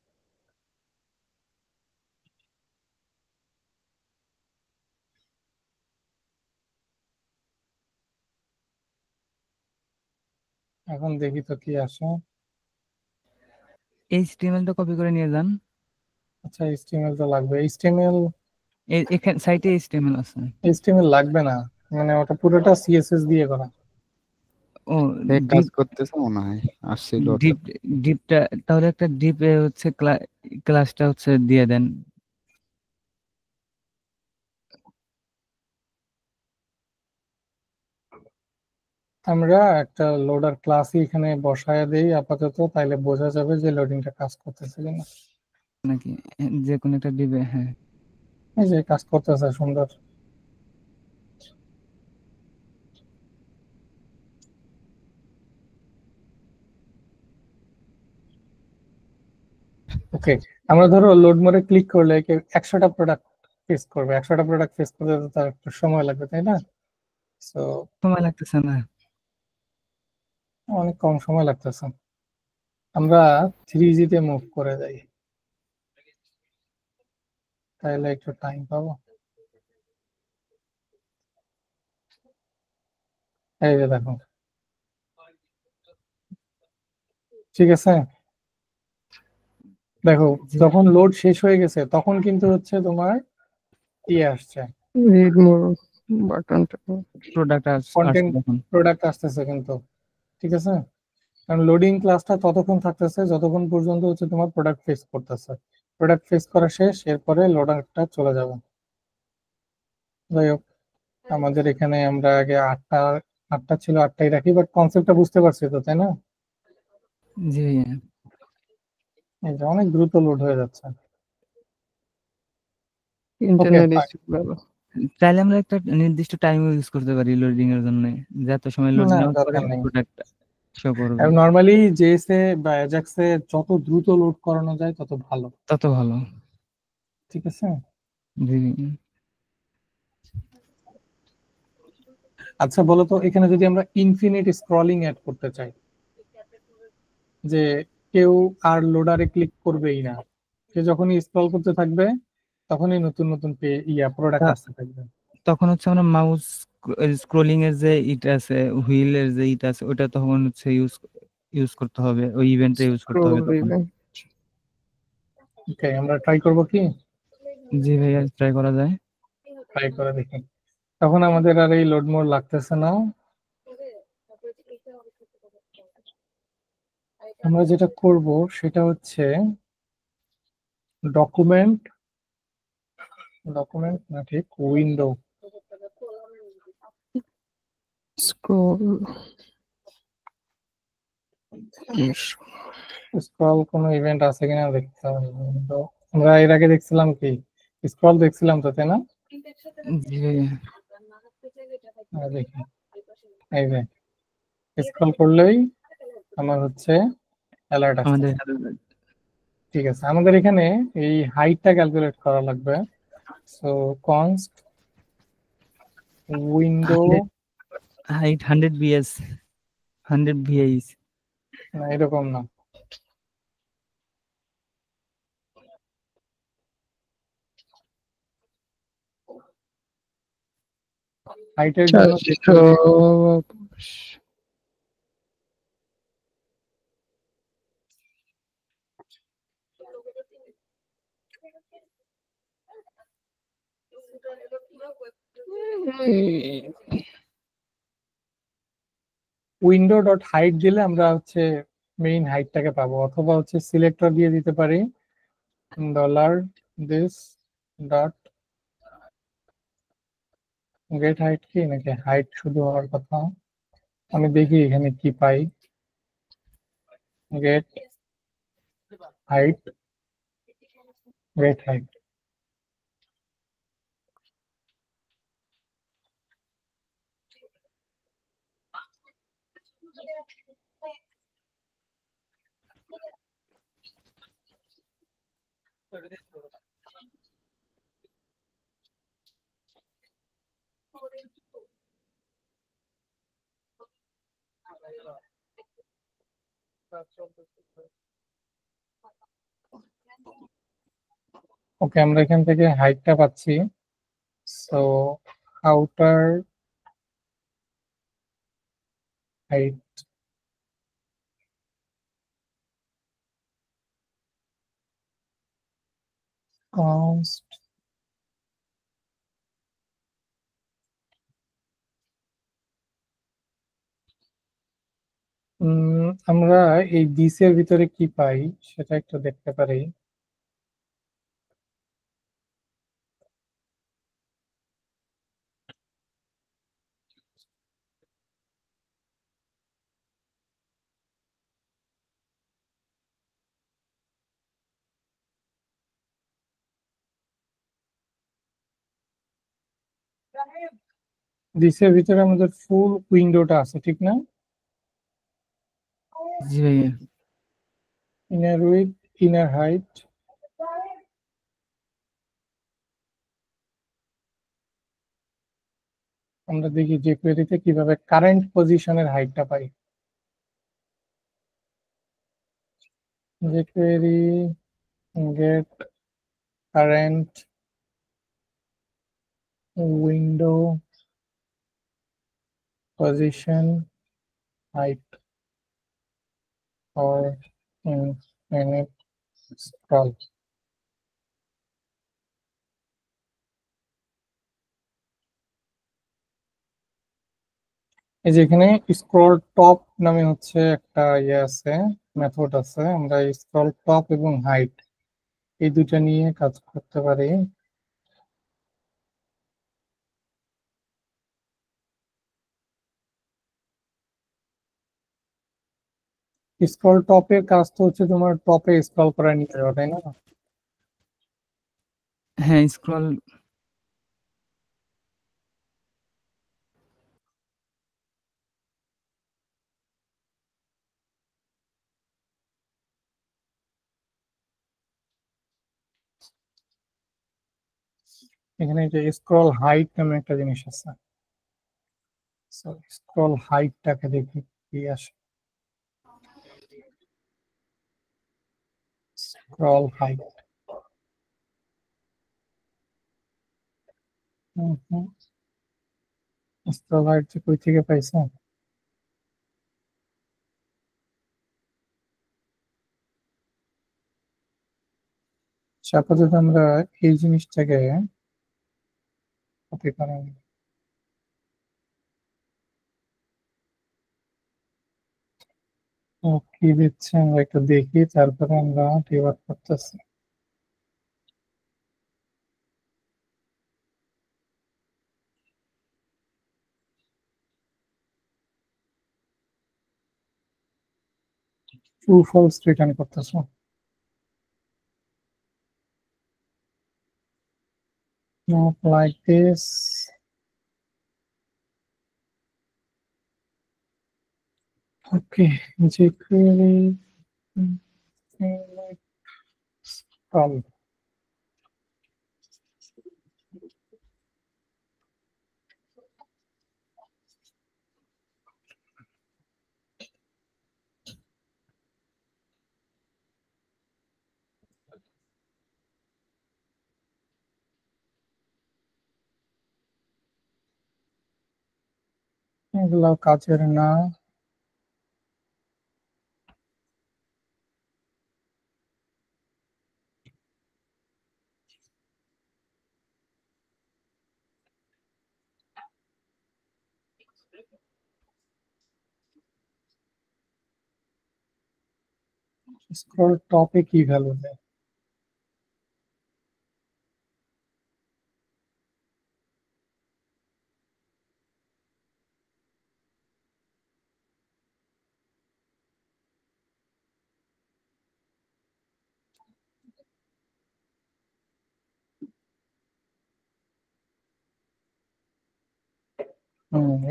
এখন দেখি তো কি আসে। HTML টা কপি করে নিয়ে যান। আচ্ছা, এইচটিএমএল তো লাগবে। এইচটিএমএল এখানে সাইটে HTML আছে। এইচটিএমএল লাগবে না, মানে ওটা পুরোটা সিএসএস দিয়ে করা। ও এই কাজ ডিপ করতেছে মনে হয়, আসছিল ওটা। ডিপ ডিপটা তাহলে একটা ডিপে হচ্ছে ক্লাসটা হচ্ছে দিয়ে দেন। আমরা একটা লোডার ক্লাসই এখানে বসায় দেই আপাতত, তাইলে বোঝা যাবে যে লোডিংটা কাজ করতেছে কিনা। নাকি যে কোনো একটা ডিপে, হ্যাঁ। এই যে কাজ করতেছে, সুন্দর। ওকে, আমরা ধরো লোড মোডে ক্লিক করলে 100টা প্রোডাক্ট ফেস করবে। 100টা প্রোডাক্ট ফেস করতে তো তার একটু সময় লাগবে, তাই না? সো সময় লাগতেছে না। অনেক কম সময় লাগতেছে। আমরা 3G তে মুভ করে যাই, তাহলে একটু টাইম পাবো। এই যে দেখো, ঠিক আছে। দেখো, যখন লোড শেষ হয়ে গেছে তখন কিন্তু হচ্ছে তোমার ইয়ে আসছে, রিড মোর বাটনটা। প্রোডাক্ট আসছে কন্টেন্ট তখন। প্রোডাক্ট আসতেছে কিন্তু, ঠিক আছে। কারণ লোডিং ক্লাসটা ততক্ষণ থাকতেছে যতক্ষণ পর্যন্ত হচ্ছে তোমার প্রোডাক্ট ফেস করতেছে। প্রোডাক্ট ফেস করা শেষ, এরপরে লোডারটা চলে যাবে। যাই হোক, আমাদের এখানে আমরা আগে আটটা ছিল, আটটাই রাখি, বাট কনসেপ্টটা বুঝতে পারছি তো, তাই না? জি ভাইয়া। এই যে অনেক দ্রুত লোড হয়ে যাচ্ছে। Internet fine. স্পিড ভালো। চাইলে আমরা একটা নির্দিষ্ট টাইম ইউজ করতে পারি লোডিং এর জন্য, যত সময় লোড না, নেওয়ার পরে দরকার নেই। প্রোডাক্ট শো করবে। নর্মালি জেএসএ বা অ্যাজাক্সে যত দ্রুত লোড করানো যায় তত ভালো, তত ভালো। ঠিক আছে। জি। আচ্ছা বলো তো, এখানে যদি আমরা ইনফিনিট স্ক্রলিং অ্যাড করতে চাই, যে কেউ আর লোডারে ক্লিক করবেই না, সে যখনই স্ক্রল করতে থাকবে তখনই নতুন নতুন প্রোডাক্ট আসতে থাকবে। তখন হচ্ছে আমরা মাউস স্ক্রোলিং এর যে ইটা আছে, হুইল এর যে ইটা আছে, ওটা তখন হচ্ছে ইউজ করতে হবে, ওই ইভেন্টে ইউজ করতে হবে তখন। ওকে, আমরা ট্রাই করব কি? জি ভাইয়া, ট্রাই করা যায়। ট্রাই করে দেখি। তখন আমাদের আর এই লোড মোড লাগতেছে না। আমরা যেটা করব সেটা হচ্ছে ডকুমেন্ট না, ঠিক উইন্ডো। স্ক্রল স্ক্রল কোনো ইভেন্ট আছে কিনা দেখতে হবে। তো আমরা এর আগে দেখছিলাম কি, স্ক্রল দেখছিলাম তো, তাই না? জি ভাইয়া। দেখি, এই যে স্ক্রল করলেই আমার হচ্ছে অ্যালার্ট আসছে। আমাদের ঠিক আছে, আমাদের এখানে এই হাইটটা ক্যালকুলেট করা লাগবে। So const window, height 100 BS, 100 ভিএইস। না এরকম না, হাইটের জন্য উইন্ডো ডট হাইট দিলে আমরা হচ্ছে মেইন হাইটটাকে পাবো, অথবা হচ্ছে সিলেক্টর দিয়ে দিতে পারি $this ডট গেট হাইট, কি নাকি হাইট শুধু হওয়ার কথা। আমি দেখি এখানে কি পাই। Get height great height. Okay, আমরা এখান থেকে হাইটটা পাচ্ছি। সো আউটার হাইট const আমরা এই দিস এর ভিতরে কি পাই সেটা একটু দেখতে পারি। দিস এর ভিতরে আমাদের ফুল উইন্ডোটা আছে, ঠিক না? জি ভাইয়া। ইনার উইথ, ইনার হাইট, আমরা দেখি যে কোয়েরিতে কিভাবে কারেন্ট পজিশনের হাইটটা পাই। যে query get current window position height or infinite scroll. এই যে এখানে স্ক্রল টপ নামে হচ্ছে একটা ইয়ে আছে, মেথড আছে। আমরা স্ক্রল টপ এবং হাইট এই দুটো নিয়ে কাজ করতে পারি। স্ক্রল টপের কাজ তো হচ্ছে তোমার টপে স্ক্রল করা নিয়ে যাওয়া, তাই না? হ্যাঁ, স্ক্রল এখানে যে স্ক্রল হাইট নামে একটা জিনিস আছে। স্ক্রল হাইটটাকে দেখি কি আসে। স্ক্রল হাইট স্ক্রল হাইট কই থেকে পাইছো? আপাতত আমরা এই জিনিসটাকে কপি করে নিই। ও কি দিচ্ছে আমরা একটু দেখি, তারপরে আমরা ডিবাগ করতেছি। ট্রু ফলস রিটার্ন করতেছো। Not like this. Okay, jQuery scroll. এগুলো কাজের না। স্ক্রল টপে কি ভ্যালু দেয়?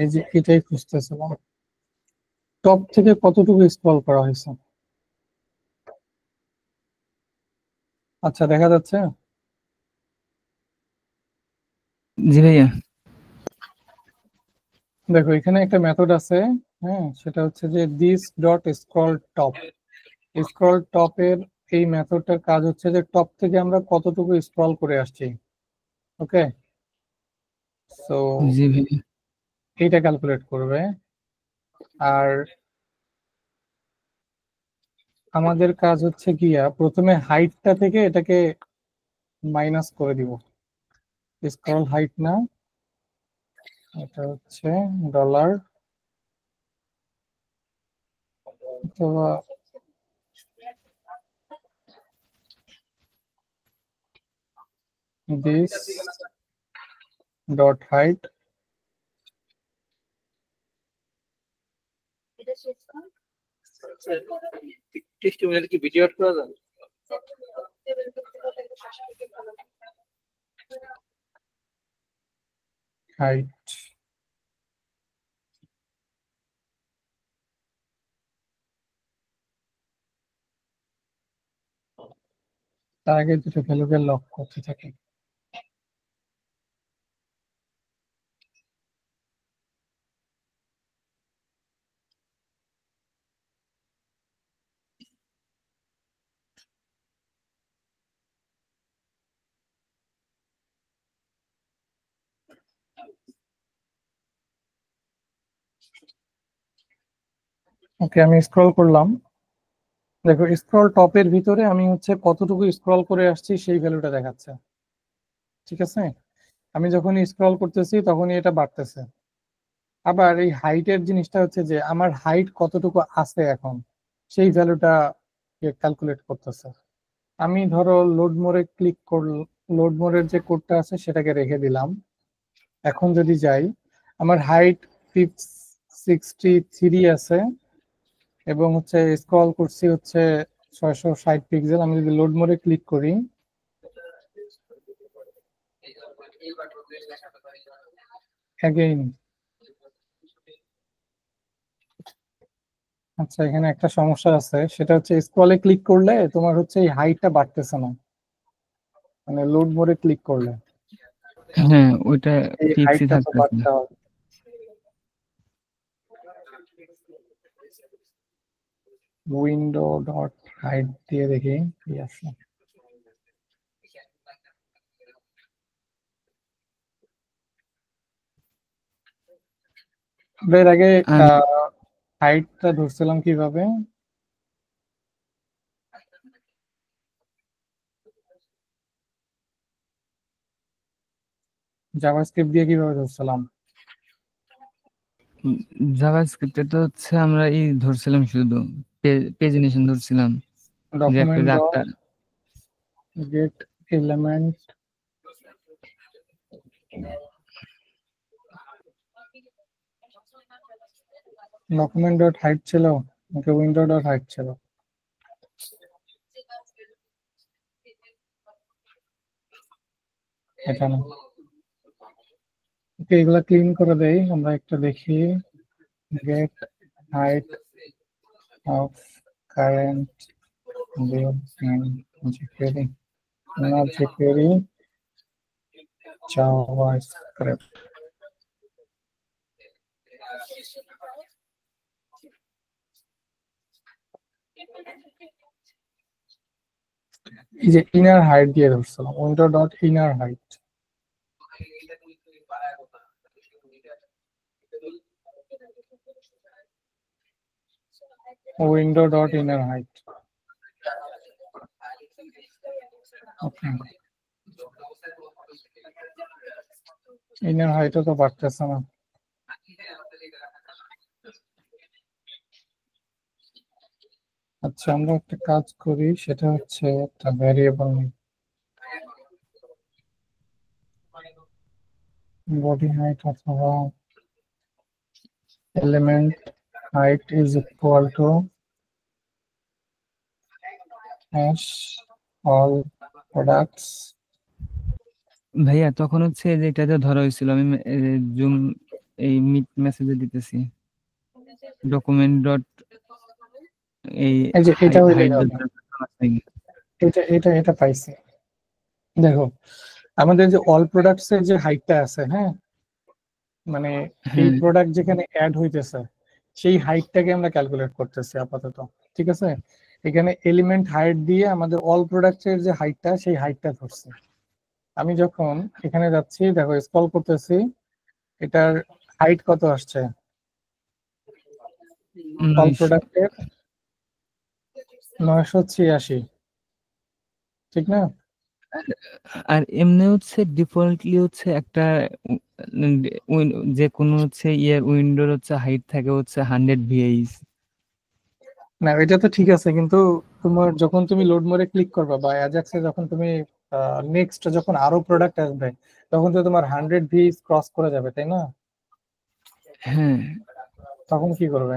এই যে এটাই খুঁজতেছিলাম, টপ থেকে কতটুকু স্ক্রল করা হয়েছে। আচ্ছা, দেখা যাচ্ছে। জি ভাইয়া। দেখো এখানে একটা মেথড আছে, হ্যাঁ, সেটা হচ্ছে যে this dot scroll top. Scroll টপের এই মেথডটার কাজ হচ্ছে যে টপ থেকে আমরা কতটুকু স্ক্রল করে আসছি। ওকে, সো জি ভাইয়া। এইটা ক্যালকুলেট করবে। আর আমাদের কাজ হচ্ছে গিয়া প্রথমে হাইটটা থেকে এটাকে মাইনাস করে দিব। স্ক্রল হাইট না, এটা হচ্ছে ডলার অথবা দিস ডট হাইট কি ভিডিও অ্যাড করা যায়? হাইট তার আগে দুটো ভ্যালুকে লক করতে থাকি। ওকে, আমি স্ক্রল করলাম। দেখো স্ক্রল টপের ভিতরে আমি হচ্ছে কতটুকু স্ক্রল করে আসছি সেই ভ্যালুটা দেখাচ্ছে। ঠিক আছে, আমি যখন স্ক্রল করতেছি তখনই এটা বাড়তেছে। আবার এই হাইটের জিনিসটা হচ্ছে যে আমার হাইট কতটুকু আছে এখন, সেই ভ্যালুটা ক্যালকুলেট করতেছে। আমি ধরো লোড মোরে ক্লিক করলাম, লোড মোরের যে কোডটা আছে সেটাকে রেখে দিলাম। এখন যদি যাই, আমার হাইট 63 আছে এবং হচ্ছে স্ক্রল করছি হচ্ছে 660 পিক্সেল। আমি যদি লোড মোডে ক্লিক করি, অ্যাগেইন, আচ্ছা এখানে একটা সমস্যা আছে, সেটা হচ্ছে স্ক্রলে ক্লিক করলে তোমার হচ্ছে এই হাইটটা বাড়তেছে না, মানে লোড মোডে ক্লিক করলে হ্যাঁ, ওইটা এই ফিক্সই হাইটটা তো থাকতেছে। বাড়তে হবে। উইন্ডো ডট হাইট দিয়ে দেখি কি আছে। এর আগে আমি হাইটটা ধরছিলাম কিভাবে, জাভাস্ক্রিপ্ট দিয়ে কিভাবে ধরছিলাম। জাভাস্ক্রিপ্টে তো হচ্ছে আমরা ধরছিলাম শুধু পেজিনেশন ধরছিলাম, যে একটা ডকুমেন্ট ডট যাত্রা। Gate element document dot height ছিল নাকি উইন্ডো ডট হাইট ছিল? এটা না। ওকে, এগুলা ক্লিন করে দেই, আমরা একটা দেখি। Get height of current view in jQuery, not jQuery, JavaScript। এই যে ইনার হাইট দিয়ে ধরছিলাম, window dot inner height. Window dot inner height. Okay, inner হাইটও তো বাড়তেছে না। আচ্ছা, আমরা একটা কাজ করি, সেটা হচ্ছে একটা ভ্যারিয়েবল নিই, বডি হাইট অথবা element height is equal two hash all products. ভাইয়া তখন হচ্ছে যে এটাতে ধরা হয়েছিল, আমি জুম এই মিট মেসেজে দিতেছি ডকুমেন্ট ডট এই এই যে এটা হইলেই হাইড হবে। এটা পাইছি। দেখো আমাদের যে অল প্রোডাক্টস এর যে হাইটটা আছে, হ্যাঁ, মানে এই হ্যাঁ প্রোডাক্ট যেখানে অ্যাড হইতেছে সেই হাইটটাকে আমরা ক্যালকুলেট করতেছি আপাতত, ঠিক আছে। এখানে এলিমেন্ট হাইট দিয়ে আমাদের অল প্রোডাক্টস এর যে হাইটটা সেই হাইটটা ধরছি। আমি যখন এখানে যাচ্ছি, দেখো স্ক্রল করতেছি, এটার হাইট কত আসছে অল 900 প্রোডাক্টের? 986, ঠিক না? আর এমনি হচ্ছে ডিফল্টলি হচ্ছে একটা যে কোনো হচ্ছে উইন্ডোর হচ্ছে হাইট থাকে হচ্ছে 100 ভিএইচ। না এটা তো ঠিক আছে, কিন্তু তোমার যখন তুমি লোড মোডে ক্লিক করবা বা অ্যাজাক্সে যখন তুমি নেক্সট যখন আরো প্রোডাক্ট আসবে তখন তো তোমার 100 ভিএস ক্রস করে যাবে, তাই না? হ্যাঁ তখন কি করবে?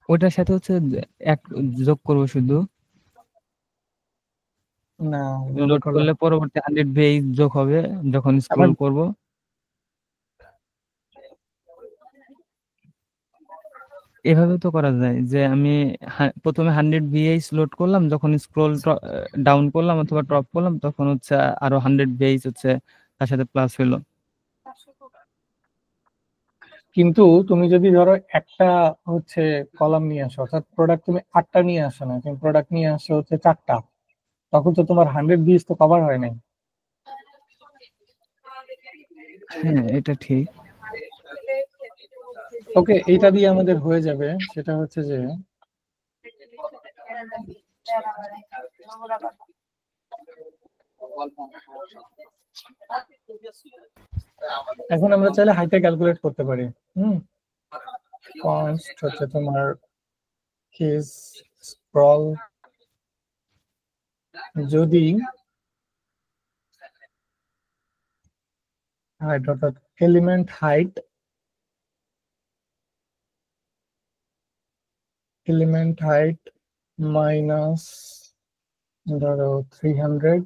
ওটার সাথে হচ্ছে এক যোগ করব শুধু, না যোগ লোড করলে করলে পরবর্তী 100 ভিএইচ যোগ হবে যখন আবার স্ক্রল করব। এভাবে তো করা যায় যে আমি প্রথমে 100 ভিএইচ লোড করলাম, যখন স্ক্রল ডাউন করলাম অথবা টপ করলাম তখন হচ্ছে আরো 100 ভিএইচ হচ্ছে তার সাথে প্লাস হলো। কিন্তু তুমি যদি ধরো একটা হচ্ছে কলাম নিয়ে আসো, অর্থাৎ প্রোডাক্ট তুমি 8টা নিয়ে আসো না, তুমি প্রোডাক্ট নিয়ে আসো হচ্ছে 4টা, তখন তো তোমার 100 ভিএস তো কভার হয় নাই। হ্যাঁ এটা ঠিক। ওকে, এইটা দিয়ে আমাদের হয়ে যাবে। সেটা হচ্ছে যে এখন আমরা চাইলে হাইটটা ক্যালকুলেট করতে পারি। কনস্ট হচ্ছে তোমার কেস স্ক্রল, যদি হাইট অর্থাৎ এলিমেন্ট হাইট মাইনাস ধরো 300,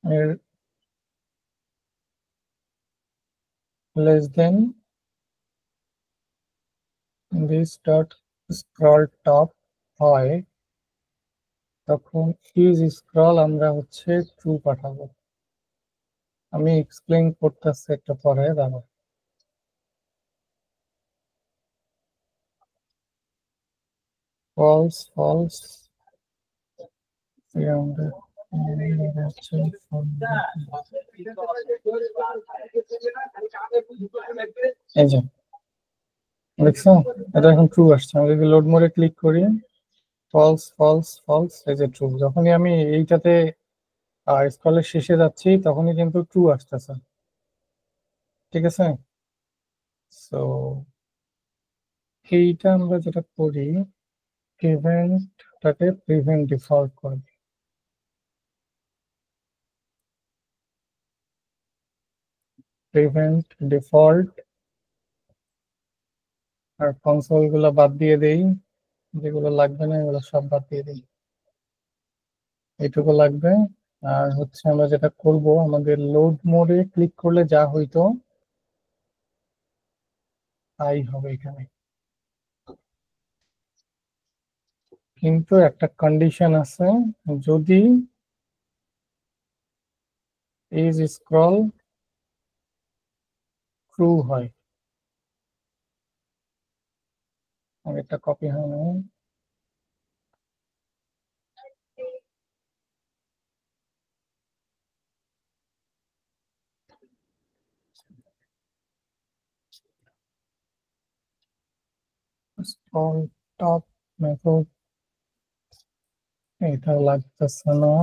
এর less than this dot scroll top হয়, তখন ইজ স্ক্রল আমরা হচ্ছে ট্রু পাঠাবো। আমি এক্সপ্লেইন করতেছি একটা পরে, দাঁড়াও। ফলস ফলস 300 এই যে দেখছো, এটা এখন ট্রু আসছে। আমি যদি লোড মোডে ক্লিক করি, ফলস ফলস ফলস, এই যে ট্রু। যখনই আমি এইটাতে স্ক্রলের শেষে যাচ্ছি তখনই কিন্তু ট্রু আসতেছে, ঠিক আছে। সো এইটা আমরা যেটা করি, ইভেন্টটাকে প্রিভেন্ট ডিফল্ট করব। প্রিভেন্ট ডিফল্ট, আর কনসোল গুলো বাদ দিয়ে দেই, যেগুলো লাগবে না এগুলো সব বাদ দিয়ে দিই, এইটুকু লাগবে। আর হচ্ছে আমরা যেটা করব, আমাদের লোড মোডে ক্লিক করলে যা হইতো তাই হবে এখানে, কিন্তু একটা কন্ডিশন আছে, যদি ইজ স্ক্রল ট্রু হয়। একটা কপি হয় না, স্ক্রল টপ মেথড, এটা লাগতেছে না।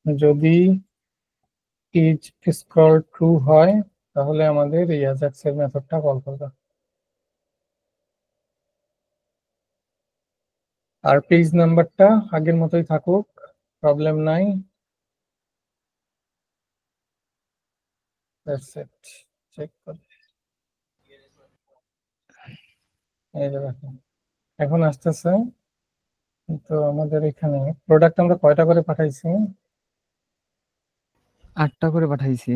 যদি ইজ স্ক্রল ট্রু হয় তাহলে আমাদের এই অ্যাজাক্স এর মেথডটা কল করবে। আর পেজ নাম্বারটা আগের মতোই থাকুক, প্রবলেম নাই। That's it. চেক করি, এই যে দেখুন এখন আসতেছে তো আমাদের এখানে প্রোডাক্ট আমরা কয়টা করে পাঠাইছি? 8টা করে পাঠাইছি।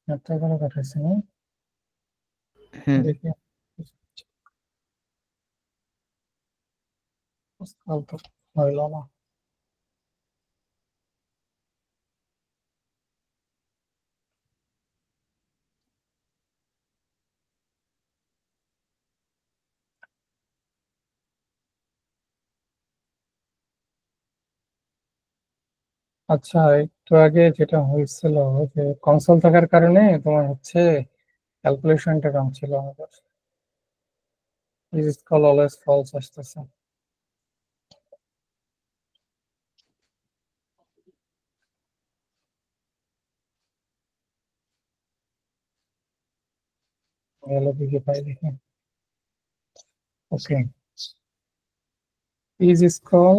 8টা করে পাঠাইছি না? হ্যাঁ, দেখি কাল তো হইল না। আচ্ছা, একটু আগে যেটা হয়েছিল যে কনসোল থাকার কারণে তোমার হচ্ছে ক্যালকুলেশনটা কম ছিল আমাদের। ইজ কল অলওয়েজ ফলস আসতেছে। এলো দিকে পাই দেখি। ওকে, ইজ স্কল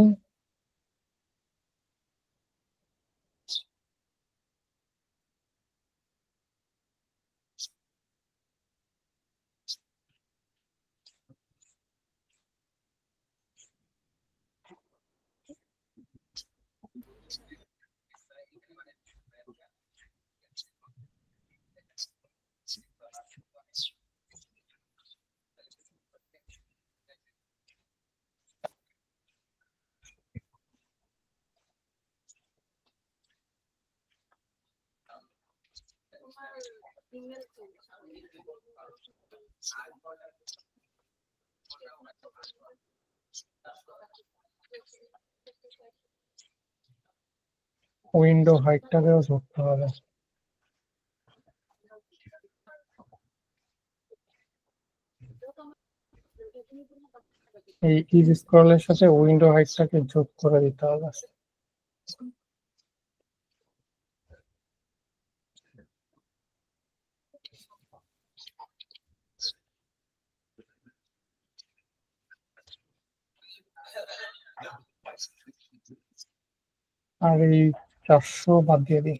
উইন্ডো হাইটটাকেও ধরতে হবে। এই ইজ স্ক্রলের সাথে উইন্ডো হাইটটাকে যোগ করে দিতে হবে। আর এই 400 বাদ দিয়ে দিই।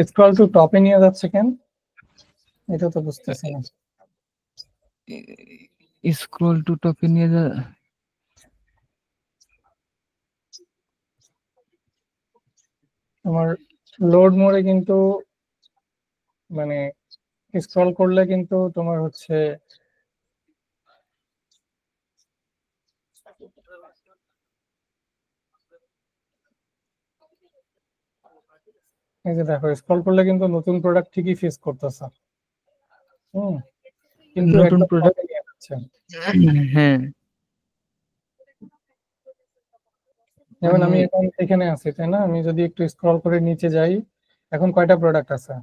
স্ক্রল টু টপে নিয়ে যাচ্ছে কেন? এটা তো বুঝতেছি না। স্ক্রল টু টপে নিয়ে যা। তোমার লোড মোডে কিন্তু মানে স্ক্রল করলে কিন্তু তোমার হচ্ছে এই যে দেখো, স্ক্রল করলে কিন্তু নতুন প্রোডাক্ট ঠিকই ফেস করতেছে। কিন্তু নতুন একদম প্রোডাক্ট। টপে নিয়ে যাচ্ছে। হ্যাঁ, যেমন মানে আমি এখন এখানে আছি, তাই না? আমি যদি একটু স্ক্রল করে নিচে যাই, এখন কয়টা প্রোডাক্ট আছে?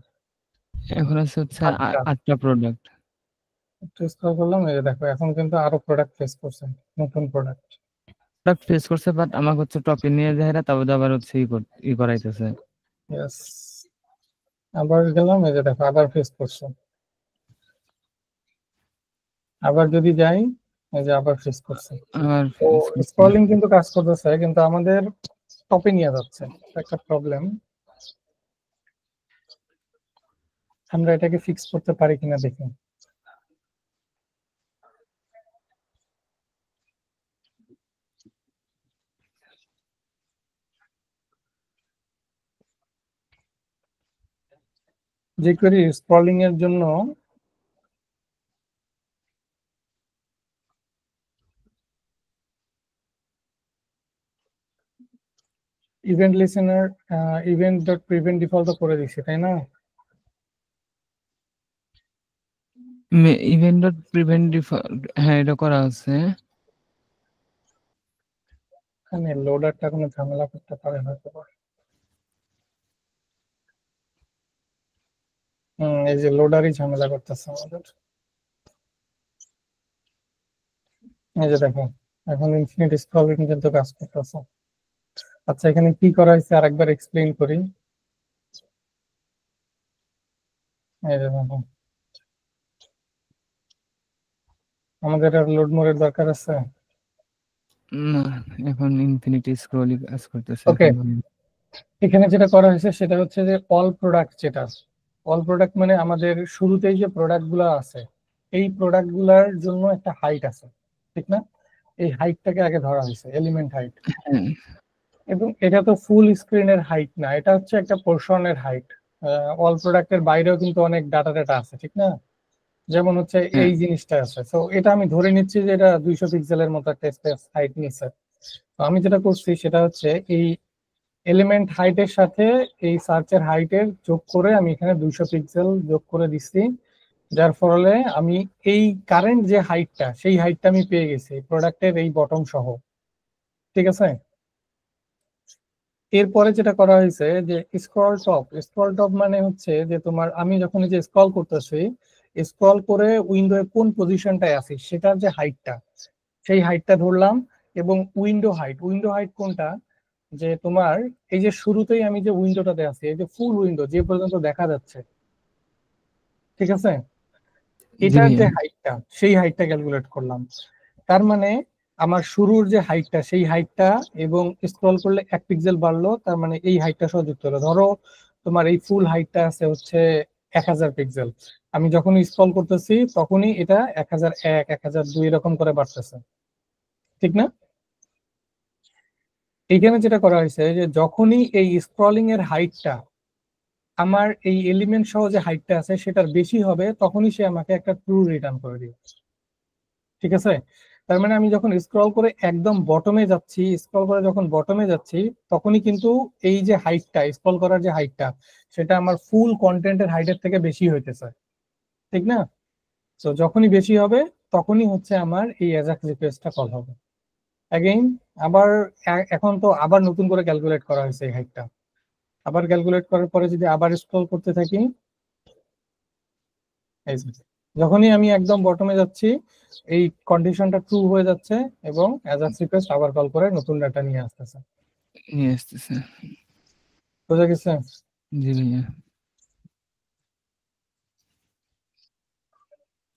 এখন আছে হচ্ছে 8টা। 8টা প্রোডাক্ট। একটু স্ক্রল করলাম, এই যে দেখো এখন কিন্তু আরো প্রোডাক্ট ফেস করছে, নতুন প্রোডাক্ট। প্রোডাক্ট ফেস করছে, বাট আমাকে হচ্ছে টপে নিয়ে যায় না, তবে আবার হচ্ছে ই করাইতেছে। ইয়েস, আবার গেলাম, এই যে দেখো আবার ফেস করছে। আবার যদি যাই, এই যে আবার ফেস করছে। আর তো স্ক্রলিং কিন্তু কাজ করতেছে, কিন্তু আমাদের টপে নিয়ে যাচ্ছে, একটা প্রবলেম। আমরা এটাকে ফিক্স করতে পারি কিনা দেখি। jQuery স্ক্রলিং এর জন্য event listener event dot prevent default করে দিছি, তাই না? ইভেন্ট ডট প্রিভেন্ট ডিফল্ট, হ্যাঁ এটা করা আছে। মানে লোডারটা কোনো ঝামেলা করতে পারে হয়তো। এই যে লোডারই ঝামেলা করতেছে আমাদের। এই যে দেখো, এখন ইনফিনিট স্ক্রলিং কিন্তু কাজ করতেছে। আচ্ছা, এখানে কি করা হয়েছে আরেকবার এক্সপ্লেইন করি। এই যে দেখো, আমাদের আর লোড মোডের দরকার আছে? না, এখন ইনফিনিটি স্ক্রলই কাজ করতেছে ওকে, এখন। এখানে যেটা করা হয়েছে সেটা হচ্ছে যে অল প্রোডাক্ট, যেটা অল প্রোডাক্ট মানে আমাদের শুরুতেই যে প্রোডাক্ট গুলো আছে এই প্রোডাক্ট গুলার জন্য একটা হাইট আছে, ঠিক না? এই হাইটটাকে আগে ধরা হয়েছে এলিমেন্ট হাইট, হ্যাঁ, এবং এটা তো ফুল স্ক্রিনের হাইট না, এটা হচ্ছে একটা পোর্শনের হাইট। অল প্রোডাক্টের বাইরেও কিন্তু অনেক ডাটা ডাটা আছে, ঠিক না? যেমন হচ্ছে হ্যাঁ, এই জিনিসটা আছে, তো এটা আমি ধরে নিচ্ছি যে এটা 200 পিক্সেলের মতো একটা স্পেস হাইট নিচ্ছে। তো আমি যেটা করছি সেটা হচ্ছে এই এলিমেন্ট হাইটের সাথে এই সার্চের হাইটের যোগ করে আমি এখানে 200 পিক্সেল যোগ করে দিচ্ছি, যার ফলে আমি এই কারেন্ট যে হাইটটা সেই হাইটটা আমি পেয়ে গেছি প্রোডাক্টের এই বটম সহ, ঠিক আছে? এরপরে যেটা করা হয়েছে যে স্ক্রল টপ মানে হচ্ছে যে তোমার আমি যখন এই যে স্ক্রল করতেছি, স্ক্রল করে উইন্ডোর কোন পজিশনটায় আছি সেটার যে হাইটটা সেই হাইটটা ধরলাম, এবং উইন্ডো হাইট কোনটা, যে তোমার এই যে শুরুতেই আমি যে উইন্ডোটাতে আছি এই যে ফুল উইন্ডো যে পর্যন্ত দেখা যাচ্ছে, ঠিক আছে? জি এটার ভাইয়া। যে হাইটটা সেই হাইটটা ক্যালকুলেট করলাম। তার মানে আমার শুরুর যে হাইটটা সেই হাইটটা এবং স্ক্রল করলে 1 পিক্সেল বাড়লো, তার মানে এই হাইটটা সহ যুক্ত হলো। ধরো তোমার এই ফুল হাইটটা আছে হচ্ছে 1000 পিক্সেল, আমি যখন স্ক্রল করতেছি তখনই এটা 1001, 1002 এরকম করে বাড়তেছে, ঠিক না? এইখানে যেটা করা হয়েছে যে যখনই এই স্ক্রলিং এর হাইটটা আমার এই এলিমেন্ট সহ যে হাইটটা আছে সেটার বেশি হবে তখনই সে আমাকে একটা ট্রু রিটার্ন করে দিবে, ঠিক আছে? তার মানে আমি যখন স্ক্রল করে একদম বটমে যাচ্ছি, স্ক্রল করে যখন বটমে যাচ্ছি তখনই কিন্তু এই যে হাইটটা স্ক্রল করার যে হাইটটা সেটা আমার ফুল কন্টেন্টের হাইটের থেকে বেশি হইতেছে, ঠিক না? তো যখনই বেশি হবে তখনই হচ্ছে আমার এই অ্যাজাক্স রিকোয়েস্টটা কল হবে। অ্যাগেইন আবার এখন তো আবার নতুন করে ক্যালকুলেট করা হয়েছে এই হাইটটা, আবার ক্যালকুলেট করার পরে যদি আবার স্ক্রল করতে থাকি, এই যে যখনই আমি একদম বটমে যাচ্ছি এই কন্ডিশনটা ট্রু হয়ে যাচ্ছে এবং অ্যাজাক্স রিকোয়েস্ট আবার কল করে নতুন ডাটা নিয়ে আসতেছে। নিয়ে আসতেছে। বুঝা গেছে? জি ভাইয়া।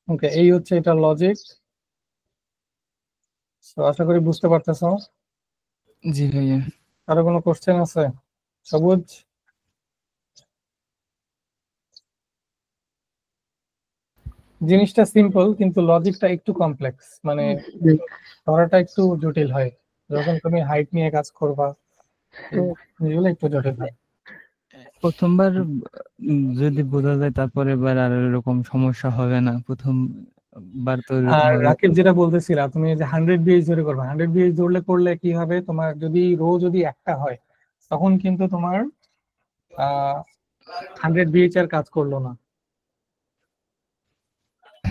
ওকে, এই হচ্ছে এটা লজিক। তো আশা করি বুঝতে পারতেছো। জি ভাইয়া। আরো কোনো কোশ্চেন আছে? সবুজ? জিনিসটা সিম্পল কিন্তু লজিকটা একটু কমপ্লেক্স, মানে ধরাটা একটু জটিল হয় যখন তুমি হাইট নিয়ে কাজ করবা, এগুলো একটু জটিল হয়। প্রথমবার যদি বোঝা যায় তারপরে এবার আর এরকম সমস্যা হবে না, প্রথমবার তো এরকম আর হবে। রাকিব যেটা বলতেছিলা তুমি যে 100 বিএইচ ধরে করবে, 100 বিএইচ ধরলে করলে কি হবে, তোমার যদি রো যদি একটা হয় তখন কিন্তু তোমার 100 বিএইচ এর কাজ করলো না।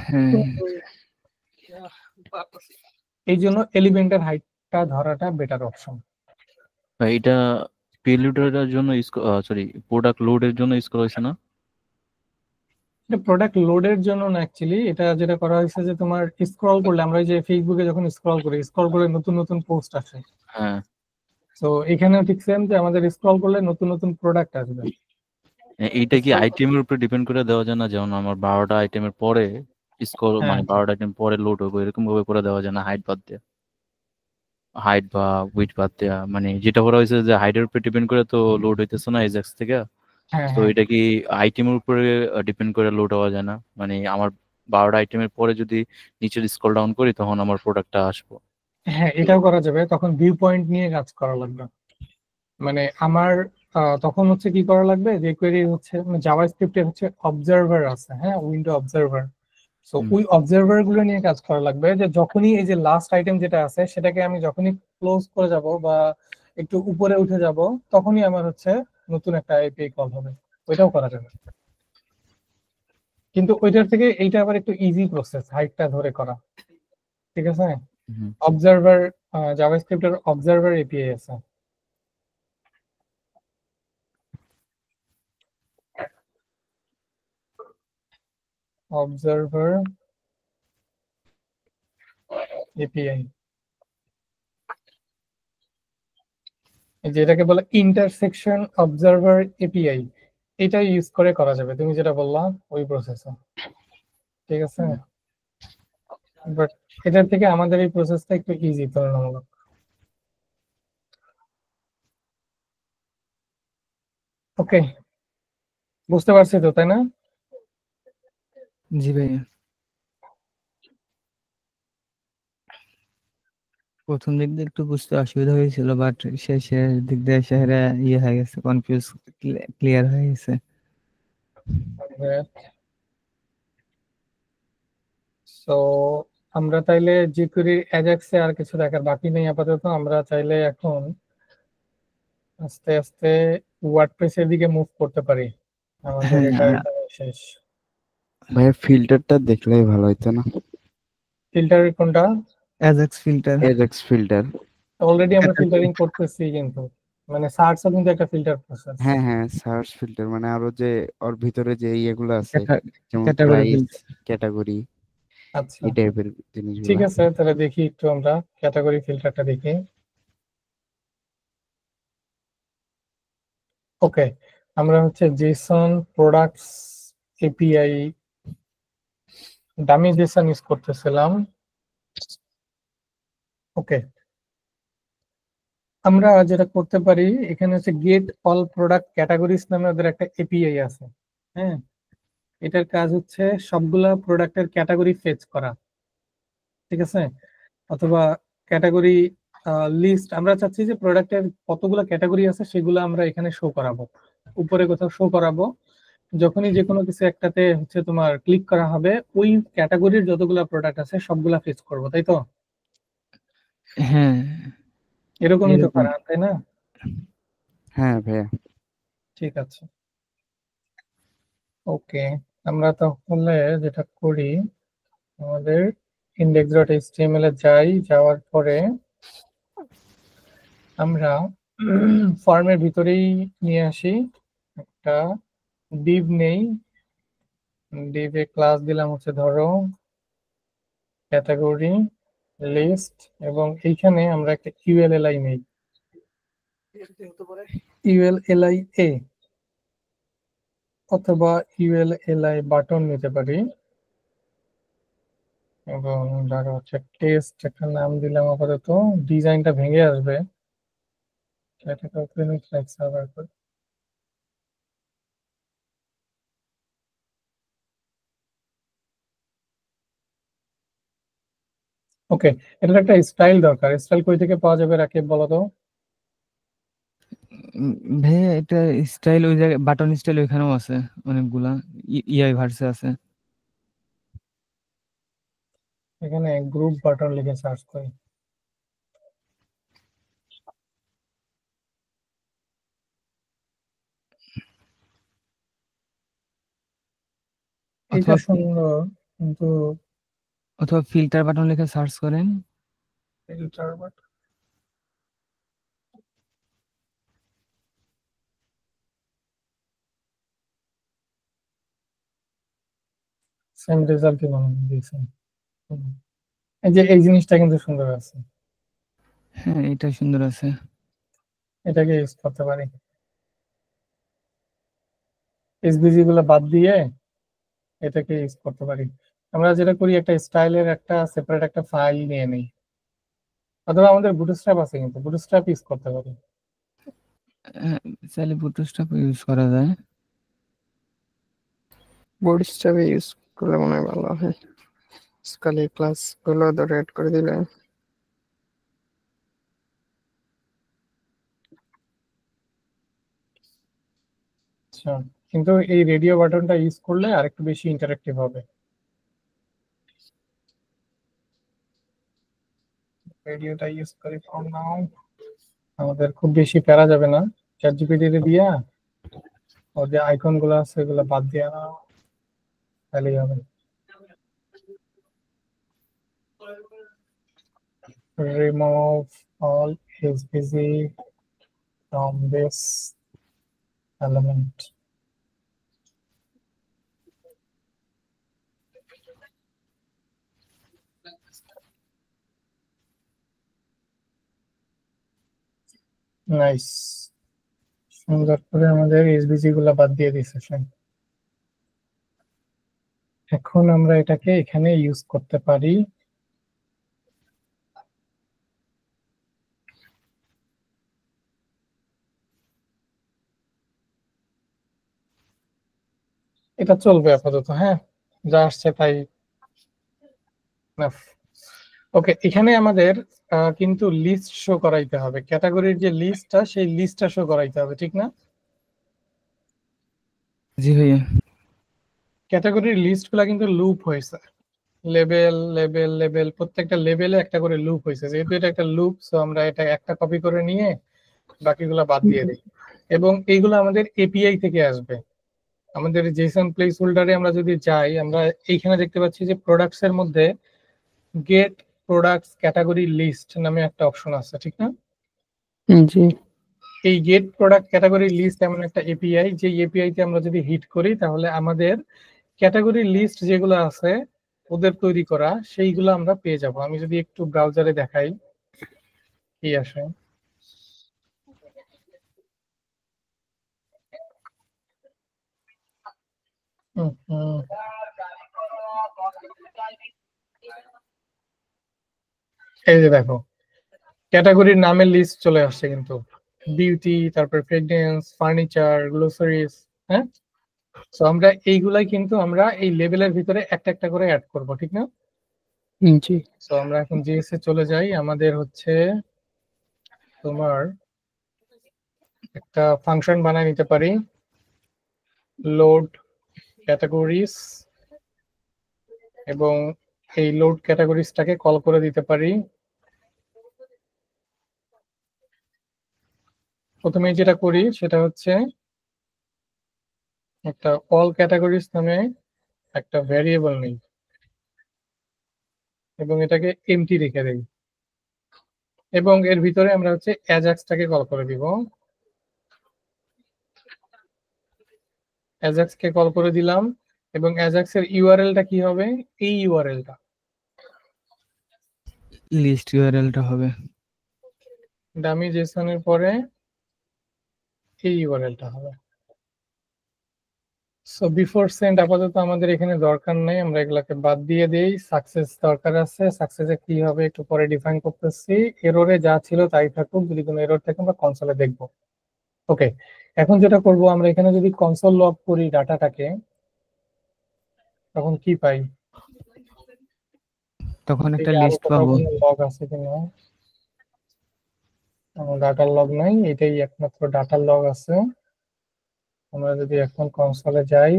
হ্যাঁ, এই জন্য এলিমেন্টের হাইটটা ধরাটা বেটার অপশন। ভাই এটা পেলোডের জন্য সরি প্রোডাক্ট লোডের জন্য ইউজ করা হয়েছে না? এটা প্রোডাক্ট লোডের জন্য না, অ্যাকচুয়ালি এটা যেটা করা হয়েছে যে তোমার স্ক্রল করলে আমরা এই যে ফেসবুকে যখন স্ক্রল করে নতুন নতুন পোস্ট আসে, হ্যাঁ, তো এখানেও ঠিক সেম যে আমাদের স্ক্রল করলে নতুন নতুন প্রোডাক্ট আসবে। এইটা কি আইটেমের উপর ডিপেন্ড করে দেওয়া যায় না? যেমন আমার 12টা আইটেমের পরে স্ক্রল হ্যাঁ, মানে 12টা আইটেম পরে লোড হবে, এরকম ভাবে করে দেওয়া যায় না? হাইট বাদ দেয়া, হাইট বা উইডথ বাদ দেয়া, মানে যেটা করা হয়েছে যে হাইটের উপর ডিপেন্ড করে তো লোড হইতেছে না এজেক্স থেকে। হ্যাঁ, তো হ্যাঁ, এটা কি আইটেমের উপরে ডিপেন্ড করে লোড হওয়া যায় না? মানে আমার 12টা আইটেমের পরে যদি নিচে স্ক্রল ডাউন করি তখন আমার প্রোডাক্টটা আসবো। হ্যাঁ, এটাও করা যাবে, তখন ভিউ পয়েন্ট নিয়ে কাজ করা লাগবে। মানে আমার তখন হচ্ছে কি করা লাগবে, যে কোয়েরি হচ্ছে জাভাস্ক্রিপ্টে হচ্ছে অবজারভার আছে, হ্যাঁ, উইন্ডো অবজারভার। সো হুম। ওই অবজারভার গুলো নিয়ে কাজ করা লাগবে, যে যখনই এই যে লাস্ট আইটেম যেটা আছে সেটাকে আমি যখনই ক্লোজ করে যাব বা একটু উপরে উঠে যাব তখনই আমার হচ্ছে নতুন একটা এপিআই কল হবে, ওইটাও করা যাবে। কিন্তু ওইটার থেকে এইটা আবার একটু ইজি প্রসেস হাইটটা ধরে করা, ঠিক আছে? হুম। অবজারভার, জাভাস্ক্রিপ্টের অবজারভার এপিআই আছে। অবজারভার এপিআই, যেটাকে বলে ইন্টারসেকশন অবজারভার এপিআই, এটা ইউজ করে করা যাবে তুমি যেটা বললা ওই প্রসেসে, ঠিক আছে? বাট এটার থেকে আমাদের এই প্রসেসটা একটু ইজি তুলনামূলক। ওকে, বুঝতে পারছি তো, তাই না? জি ভাইয়া। প্রথম দিক দিয়ে একটু বুঝতে অসুবিধা হয়েছিল, বাট শেষের দিক দিয়ে শহরে ইয়ে হয়ে গেছে, কনফিউজ, ক্লিয়ার হয়ে গেছে। সো আমরা তাইলে জিকুরির অ্যাজাক্সে আর কিছু দেখার বাকি নেই আপাতত। আমরা চাইলে এখন আস্তে আস্তে ওয়ার্ডপ্রেসের দিকে মুভ করতে পারি। আমাদের হ্যাঁ, এটা এখানে শেষ। ভাইয়া ফিল্টারটা দেখলেই ভালো হতো না? ফিল্টার কোনটা? AJAX filter. AJAX filter. Already আমরা ফিল্টারিং করতেছি, কিন্তু মানে সার্চও কিন্তু একটা ফিল্টার প্রসেস। হ্যাঁ হ্যাঁ, সার্চ ফিল্টার মানে আরো যে ওর ভিতরে যে ইয়েগুলো আছে, যেমন ক্যাটাগরি প্রাইস, ফিল্টার। ক্যাটাগরি, আচ্ছা, এই টাইপের ঠিক জিনিসগুলো। আছে, তাহলে দেখি একটু আমরা ক্যাটাগরি ফিল্টারটা দেখি। ওকে, আমরা হচ্ছে Jason products API dummy Jason use করতেছিলাম। ওকে, আমরা যেটা করতে পারি এখানে হচ্ছে গেট অল প্রোডাক্ট ক্যাটাগরিজ নামে ওদের একটা এপিআই আছে। হ্যাঁ, এটার কাজ হচ্ছে সবগুলা প্রোডাক্টের ক্যাটাগরি ফেচ করা, ঠিক আছে? অথবা ক্যাটাগরি লিস্ট, আমরা চাচ্ছি যে প্রোডাক্টের কতগুলো ক্যাটাগরি আছে সেগুলো আমরা এখানে শো করাবো, উপরে কোথাও শো করাবো। যখনই যে কোনো কিছু একটাতে হচ্ছে তোমার ক্লিক করা হবে, ওই ক্যাটাগরির যতগুলো প্রোডাক্ট আছে সবগুলা ফেচ করবো, তাই তো? হ্যাঁ, এরকমই তো এরকম। করা, তাই না? হ্যাঁ ভাইয়া। ঠিক আছে, ওকে। আমরা তাহলে যেটা করি, আমাদের index.html এ যাই, যাওয়ার পরে আমরা ফর্মের ভিতরেই নিয়ে আসি একটা div নেই। div এ ক্লাস দিলাম হচ্ছে ধরো ক্যাটাগরি লিস্ট, এবং এইখানে আমরা একটা ULLI নেই, ULLI এ অথবা ULLI বাটন নিতে পারি। এবং ধরো হচ্ছে টেস্ট একটা নাম দিলাম আপাতত, ডিজাইনটা ভেঙে আসবে, এটাকে ওপেন উইথ লাইক সার্ভার করে। ওকে, এটার একটা স্টাইল দরকার। স্টাইল কই থেকে পাওয়া যাবে রাকিব, বলো তো? ভাইয়া এটা স্টাইল ওই জায়গায়, বাটন স্টাইল ওইখানেও আছে অনেকগুলা, ইআই ভার্সে আছে। এখানে গ্রুপ বাটন লিখে সার্চ করি। এইটা অথবা সুন্দর, কিন্তু ফিল্টার বাটন লিখে সার্চ করেন। ফিল্টার বাটন, সেম রেজাল্টই মনে দিয়েছে। এই যে এই জিনিসটা কিন্তু সুন্দর আছে, হ্যাঁ, এটা সুন্দর আছে। এটাকে ইউজ করতে পারি। এসভিজি গুলো বাদ দিয়ে এটাকে ইউজ করতে পারি। আমরা যেটা করি, একটা স্টাইলের একটা সেপারেট একটা ফাইল নিয়ে নিই, অথবা আমাদের বুটস্ট্র্যাপ আছে, কিন্তু বুটস্ট্র্যাপ ইউজ করতে পারি। হ্যাঁ, চাইলে বুটস্ট্র্যাপ ইউজ করা যায়। বুটস্ট্র্যাপ ইউজ করলে মনে হয় ভালো হয়, খালি ক্লাস গুলো ধরে অ্যাড করে দিলে। আচ্ছা, কিন্তু এই রেডিও বাটনটা ইউজ করলে আরেকটু বেশি ইন্টারেক্টিভ হবে। রেডিওটা ইউজ করি ফর নাও, আমাদের খুব বেশি প্যারা যাবে না। চ্যাট জিপিটি দিয়া ওর যে আইকন গুলো আছে এগুলো বাদ দিয়ে না, তাহলেই হবে। Remove all SVG from this element. Nice, সুন্দর করে আমাদের এসভিজি গুলা বাদ দিয়ে দিছে সে। এখন আমরা এটাকে এখানে ইউজ করতে পারি। এটা চলবে আপাতত। হ্যাঁ, যা আসছে তাই। ওকে, এখানে আমাদের কিন্তু লিস্ট শো করাইতে হবে, ক্যাটাগরির যে লিস্টটা সেই লিস্টটা শো করাইতে হবে, ঠিক না? জি ভাইয়া। ক্যাটাগরির লিস্টগুলো কিন্তু লুপ হয়েছে, লেবেল লেবেল লেবেল, প্রত্যেকটা লেবেলে একটা করে লুপ হয়েছে। যেহেতু এটা একটা লুপ, সো আমরা এটা একটা কপি করে নিয়ে বাকিগুলো বাদ দিয়ে দিই। এবং এইগুলো আমাদের এপিআই থেকে আসবে। আমাদের জেসন প্লেস হোল্ডারে আমরা যদি যাই, আমরা এইখানে দেখতে পাচ্ছি যে প্রোডাক্টস এর মধ্যে গেট প্রোডাক্টস ক্যাটাগরি লিস্ট নামে একটা অপশন আছে, ঠিক না? জি। এই গেট প্রোডাক্ট ক্যাটাগরি লিস্ট এমন একটা এপিআই, যে এপিআই তে আমরা যদি হিট করি তাহলে আমাদের ক্যাটাগরি লিস্ট যেগুলো আছে ওদের তৈরি করা সেইগুলো আমরা পেয়ে যাব। আমি যদি একটু ব্রাউজারে দেখাই কি আসে। এই যে দেখো, ক্যাটাগরির নামের লিস্ট চলে আসছে কিন্তু, বিউটি, তারপর ফ্রেগনেন্স, ফার্নিচার, গ্লোসারিজ। হ্যাঁ, তো আমরা এইগুলাই কিন্তু আমরা এই লেভেলের ভিতরে একটা একটা করে অ্যাড করব, ঠিক না? জি। তো আমরা এখন জিএস এ চলে যাই। আমাদের হচ্ছে তোমার একটা ফাংশন বানায় নিতে পারি, লোড ক্যাটাগরিজ, এবং এই লোড ক্যাটাগরিজটাকে কল করে দিতে পারি। প্রথমে যেটা করি সেটা হচ্ছে একটা অল ক্যাটাগরিজ নামে একটা ভ্যারিয়েবল নেই এবং এটাকে এমটি রেখে দেই, এবং এর ভিতরে আমরা হচ্ছে অ্যাজাক্সটাকে কল করে দিব। অ্যাজাক্স কে কল করে দিলাম, এবং অ্যাজাক্স এর ইউআরএলটা কি হবে? এই ইউআরএলটা, লিস্ট ইউআরএলটা হবে ডামি জেসন এর পরে এই ইউআরএলটা হবে। সো বিফোর সেন্ড আপাতত আমাদের এখানে দরকার নেই, আমরা এগুলাকে বাদ দিয়ে দেই। সাকসেস দরকার আছে, সাকসেসে কি হবে একটু পরে ডিফাইন করতেছি। এররে যা ছিল তাই থাকুক, যদি কোনো এরর থাকে আমরা কনসোলে দেখব। ওকে, এখন যেটা করব, আমরা এখানে যদি কনসোল লগ করি ডাটাটাকে, তখন কি পাই? তখন একটা দেখি আরো লিস্ট কোথাও পাবো। কোনো লগ আছে কিনা। ডাটার লগ নাই, এটাই একমাত্র ডাটার লগ আছে। আমরা যদি এখন কনসোলে যাই,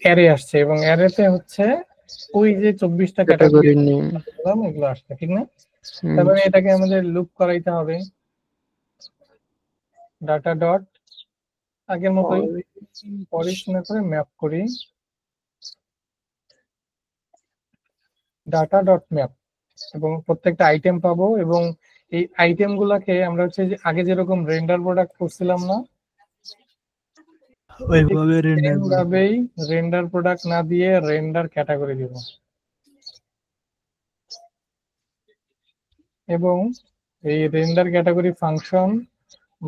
অ্যারে আসছে, এবং অ্যারেতে হচ্ছে ওই যে 24টা ক্যাটাগরি ক্যাটাগরি নেম। এগুলো আসছে, ঠিক না? তারপরে এটাকে আমাদের লুপ করাইতে হবে, ডাটা ডট আগের মতোই ফরিচ না করে ম্যাপ করি, ডাটা ডট ম্যাপ, এবং প্রত্যেকটা আইটেম পাবো। এবং এই আইটেম গুলাকে আমরা হচ্ছে যে আগে যেরকম রেন্ডার প্রোডাক্ট করছিলাম না, ওইভাবে রেন্ডার করব। এইভাবেই রেন্ডার প্রোডাক্ট না দিয়ে রেন্ডার ক্যাটাগরি দিব, এবং এই রেন্ডার ক্যাটাগরি ফাংশন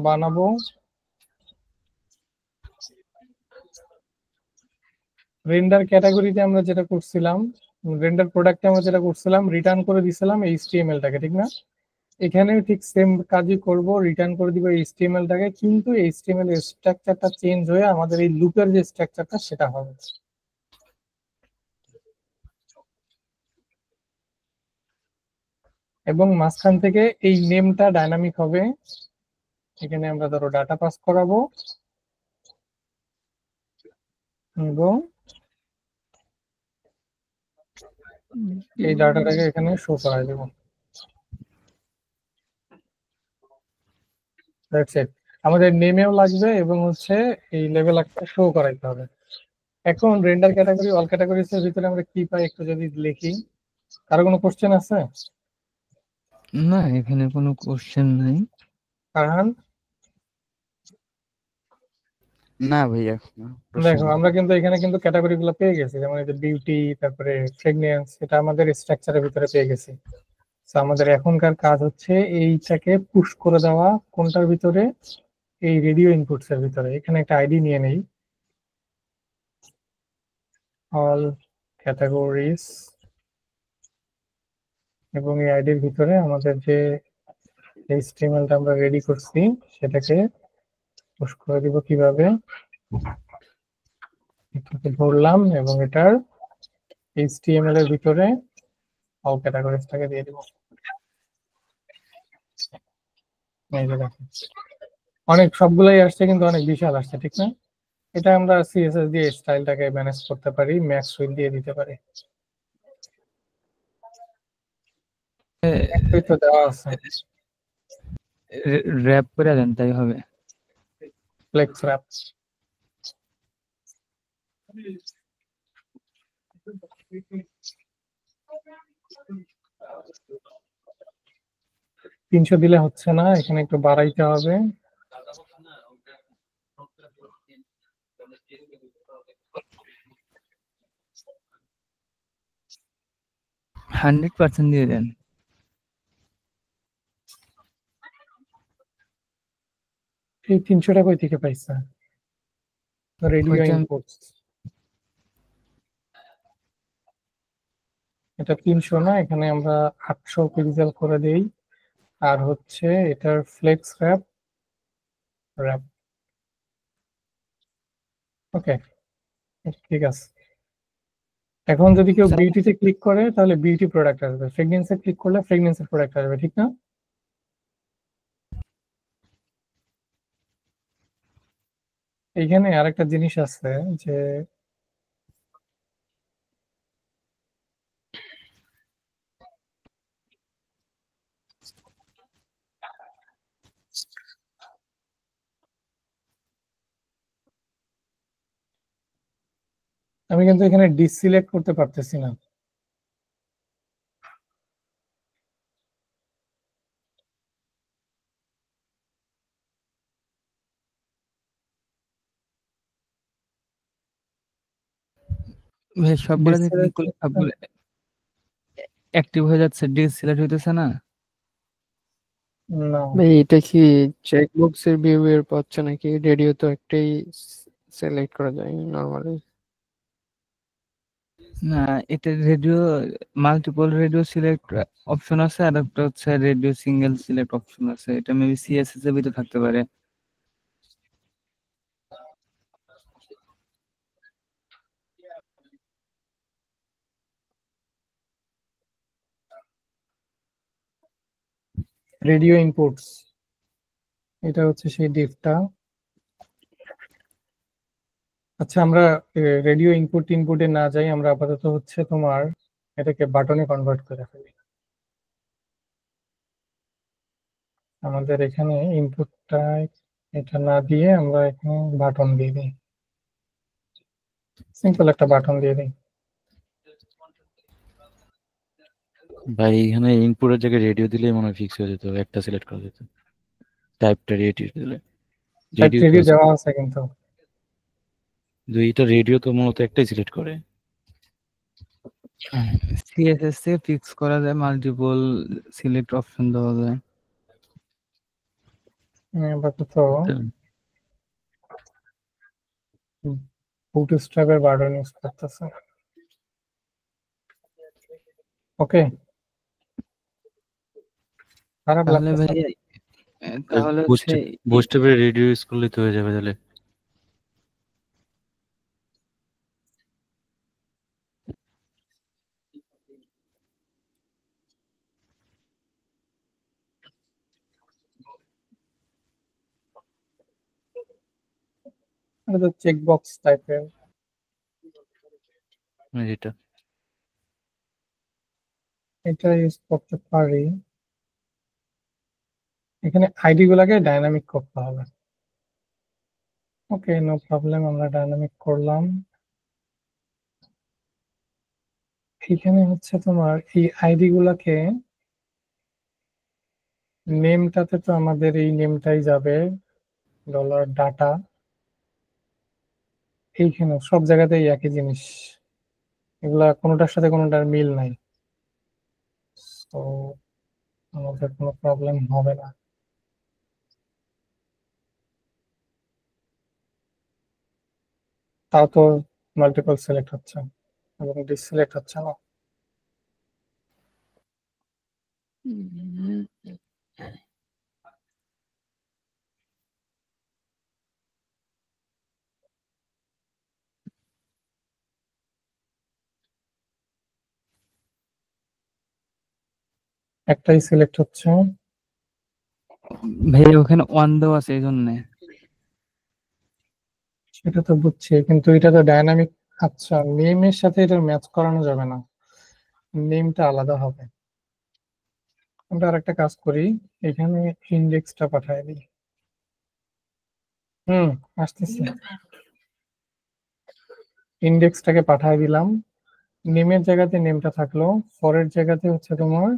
বানাবো। রেন্ডার ক্যাটাগরিতে আমরা যেটা করছিলাম, রেন্ডার প্রোডাক্টে আমরা যেটা করছিলাম, রিটার্ন করে দিছিলাম এইচটিএমএলটাকে, ঠিক না? এখানে ঠিক সেম কাজই করব, রিটার্ন করে দিব এইচটিএমএলটাকে, কিন্তু এইচটিএমএল এর স্ট্রাকচারটা চেঞ্জ হয়ে আমাদের এই লুপের যে স্ট্রাকচারটা সেটা হবে। এবং মাঝখান থেকে এই নেমটা ডাইনামিক হবে। এখানে আমরা ধরো ডাটা পাস করাবো এবং এই ডাটাটাকে এখানে শো করাই দেবো। That's it. আমাদের নেমেও লাগবে এবং হচ্ছে এই লেভেল একটা শো করাইতে হবে। এখন রেন্ডার ক্যাটাগরি অল ক্যাটাগরিজ এর ভিতরে আমরা কি পাই একটু যদি লিখি। কারো কোনো কোশ্চেন আছে? না, এখানে কোনো কোশ্চেন নাই। ফারহান? না ভাইয়া, দেখো, আমরা কিন্তু এখানে কিন্তু ক্যাটাগরি গুলো পেয়ে গেছি, যেমন এই যে বিউটি, তারপরে ফ্রেগনেন্স, এটা আমাদের স্ট্রাকচারের ভিতরে পেয়ে গেছি। তো আমাদের এখনকার কাজ হচ্ছে এইটাকে পুশ করে দেওয়া কোনটার ভিতরে, এই রেডিও ইনপুটস এর ভিতরে। এখানে একটা আইডি নিয়ে নেই, অল ক্যাটাগরিজ, এবং এই আইডির ভিতরে আমাদের যে এইচটিএমএলটা আমরা রেডি করছি সেটাকে পোস্ট করে দিব কিভাবে, এটাকে ধরলাম এবং এটার HTML এর ভিতরে অল ক্যাটাগরিজটাকে দিয়ে দিব। এই যে দেখেন অনেক সবগুলাই আসছে, কিন্তু অনেক বিশাল আসছে, ঠিক না? এটা আমরা CSS দিয়ে স্টাইলটাকে ম্যানেজ করতে পারি, ম্যাক্স উইথ দিয়ে দিতে পারি। ম্যাক্স উইথ তো দেওয়া আছে, র্যাপ করে দেন তাই হবে। Flex wrap. তিনশো দিলে হচ্ছে না, এখানে একটু বাড়াইতে হবে। 100% দিয়ে দেন। এই 300টা কই থেকে পাইছে? রেডিও ওইটা ইনপুটস, এটা 300 না, এখানে আমরা 800 পিক্সেল করে দেই। আর হচ্ছে এটার ফ্লেক্স র্যাপ র্যাপ। ওকে, ঠিক আছে। এখন যদি কেউ বিউটিতে ক্লিক করে তাহলে বিউটি প্রোডাক্ট আসবে, ফ্রেগনেন্সে ক্লিক করলে ফ্রেগনেন্সের প্রোডাক্ট আসবে, ঠিক না? এইখানে আরেকটা জিনিস আছে যে আমি কিন্তু এখানে ডিসিলেক্ট করতে পারতেছি না। ভাই সবগুলোতে ক্লিক ডিসিলেক্ট করলে সবগুলো অ্যাক্টিভ হয়ে যাচ্ছে, ডিসিলেক্ট হইতেছে না। না, ভাই এটা কি চেকবক্সের বিহেভিয়ার পাচ্ছে নাকি? রেডিও তো একটাই সিলেক্ট করা যায় নরমালি। না, এটা radio multiple radio select option আছে, আর একটা হচ্ছে রেডিও সিঙ্গেল সিলেক্ট অপশন আছে। এটা মেবি সিএসএস এর ভিতরে থাকতে পারে। রেডিও ইনপুটস, এটা হচ্ছে সেই ডিফটা। আচ্ছা, আমরা রেডিও ইনপুটে না যাই, আমরা আপাতত হচ্ছে তোমার এটাকে বাটনে কনভার্ট করে ফেলি। আমাদের এখানে ইনপুটটা এটা না দিয়ে আমরা এখানে বাটন দিয়ে দিই, সিম্পল একটা বাটন দিয়ে দিই। ভাই এখানে ইনপুটের জায়গায় রেডিও দিলেই মনে হয় ফিক্স হয়ে যেত, একটা সিলেক্ট করা যেত। টাইপটা রেডিও দিলে, রেডিও তো রেডিও আছে। দেওয়া আছে কিন্তু দুইটা রেডিও তো মূলত একটাই সিলেক্ট করে। সিএসএস থেকে ফিক্স করা যায়, মাল্টিপল সিলেক্ট অপশন দেওয়া যায়। আপাতত বুটস্ট্র্যাপের বাটন ইউজ করতেছে। ওকে, খারাপ তাহলে লাগতেছে। ভাই তাহলে হচ্ছে বুস্টেপের রেডিও ইউজ করলে তো হয়ে যাবে তাহলে। এটা তো চেকবক্স টাইপের। যেটা এটা ইউজ করতে পারি। এখানে আইডি গুলাকে ডাইনামিক করতে হবে। ওকে, নো প্রবলেম, আমরা ডাইনামিক করলাম। এখানে হচ্ছে তোমার এই আইডি গুলাকে নেমটাতে তো আমাদের এই নেমটাই যাবে, ডলার ডাটা। এইখানে সব জায়গাতেই একই জিনিস, এগুলা কোনোটার সাথে কোনোটার মিল নাই, তো আমাদের কোনো প্রবলেম হবে না। তাও তো মাল্টিপল সিলেক্ট হচ্ছে এবং ডিসিলেক্ট হচ্ছে না। একটাই সিলেক্ট হচ্ছে। ভাই ওখানে ওয়ান দেওয়া আছে এই জন্য। সেটা তো বুঝছি, কিন্তু এটা তো ডাইনামিক। আচ্ছা, নেমের সাথে এটা ম্যাচ করানো যাবে না, নেমটা আলাদা হবে। আমরা আরেকটা কাজ করি, এখানে ইন্ডেক্সটা পাঠিয়ে দিই। আসতেছে। ইন্ডেক্সটাকে পাঠিয়ে দিলাম, নেমের জায়গাতে নেমটা থাকলো, ফরের জায়গাতে হচ্ছে তোমার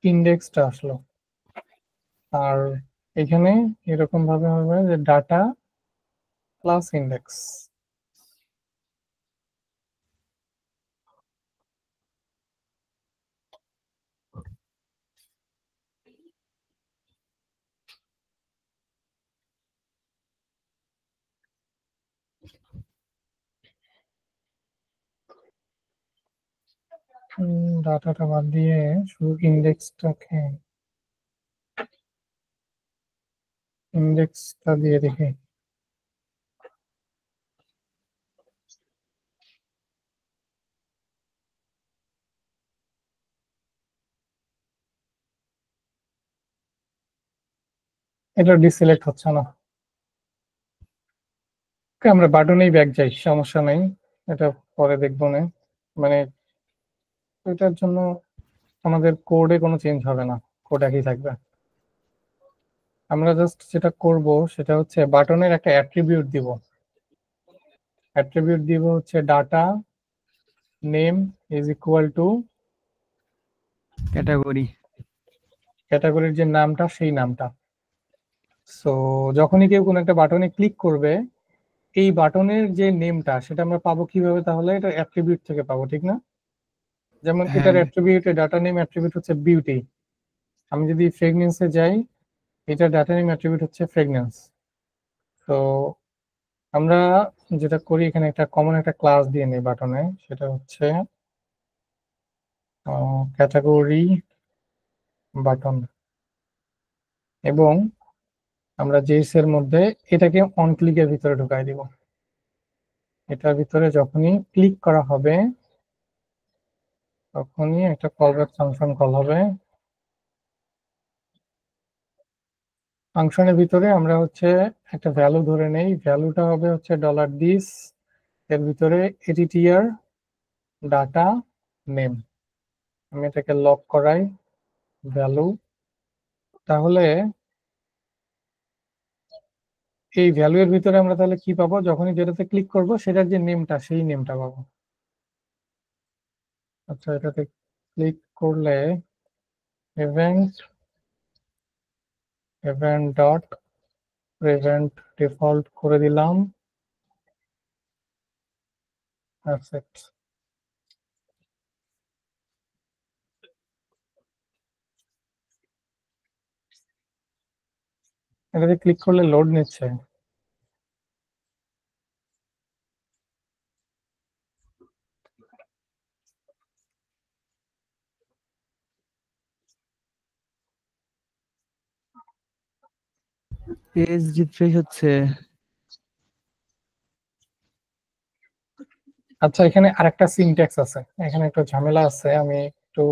ইন্ডেক্সটা আসলো। আর এখানে এরকম ভাবে হবে যে ডাটা প্লাস ইন্ডেক্স। ডাটাটা বাদ দিয়ে শুধু ইন্ডেক্সটা দিয়ে দেখি। এটা ডিসিলেক্ট হচ্ছে না। আমরা বাটনেই ব্যাক যাই, সমস্যা নেই, এটা পরে দেখবো না। মানে এটার জন্য আমাদের কোডে কোনো চেঞ্জ হবে না, কোড একই থাকবে। আমরা জাস্ট যেটা করব সেটা হচ্ছে বাটনের একটা অ্যাট্রিবিউট দিব। অ্যাট্রিবিউট দিব হচ্ছে data name is equal two category. ক্যাটাগরির যে নামটা সেই নামটা। সো যখনই কেউ কোনো একটা বাটনে ক্লিক করবে, এই বাটনের যে নেমটা সেটা আমরা পাবো কিভাবে? তাহলে এটা অ্যাট্রিবিউট থেকে পাবো, ঠিক না? যেমন এটার হ্যাঁ অ্যাট্রিবিউট, ডাটা নেম অ্যাট্রিবিউট হচ্ছে বিউটি। আমি যদি ফ্রেগনেন্সে যাই, এটা ডাটা নেম অ্যাট্রিবিউট হচ্ছে ফ্রেগনেন্স। তো আমরা যেটা করি, এখানে একটা কমন একটা ক্লাস দিয়ে নিই বাটনে, সেটা হচ্ছে ক্যাটাগরি বাটন। এবং আমরা জেএস এর মধ্যে এটাকে অন ক্লিকের ভিতরে ঢুকাই দিব। এটার ভিতরে যখনই ক্লিক করা হবে তখনই একটা কলব্যাক ফাংশন কল হবে। ফাংশনের ভিতরে আমরা হচ্ছে একটা ভ্যালু ধরে নেই, ভ্যালুটা হবে হচ্ছে $this, এর ভিতরে এটিটিআর ডাটা নেম। আমি এটাকে লক করাই ভ্যালু। তাহলে এই ভ্যালু এর ভিতরে আমরা তাহলে কি পাবো? যখনই যেটাতে ক্লিক করব সেটার যে নেমটা সেই নেমটা পাবো। আচ্ছা, এটাতে ক্লিক করলে event event dot present default করে দিলাম। পারফেক্ট। এটাতে ক্লিক করলে লোড নিচ্ছে। পেজ রিফ্রেশ হচ্ছে। আচ্ছা, এখানে আরেকটা সিনট্যাক্স আছে, এখানে একটু ঝামেলা আছে, আমি একটু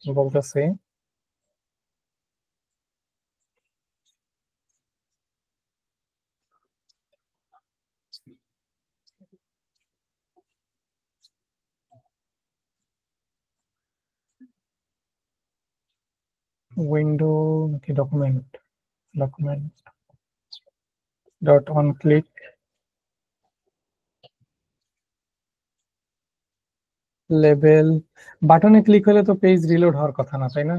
বলতেছি। উইন্ডো কি document, document dot on click label. বাটনে ক্লিক হলে তো পেজ রিলোড হওয়ার কথা না, তাই না?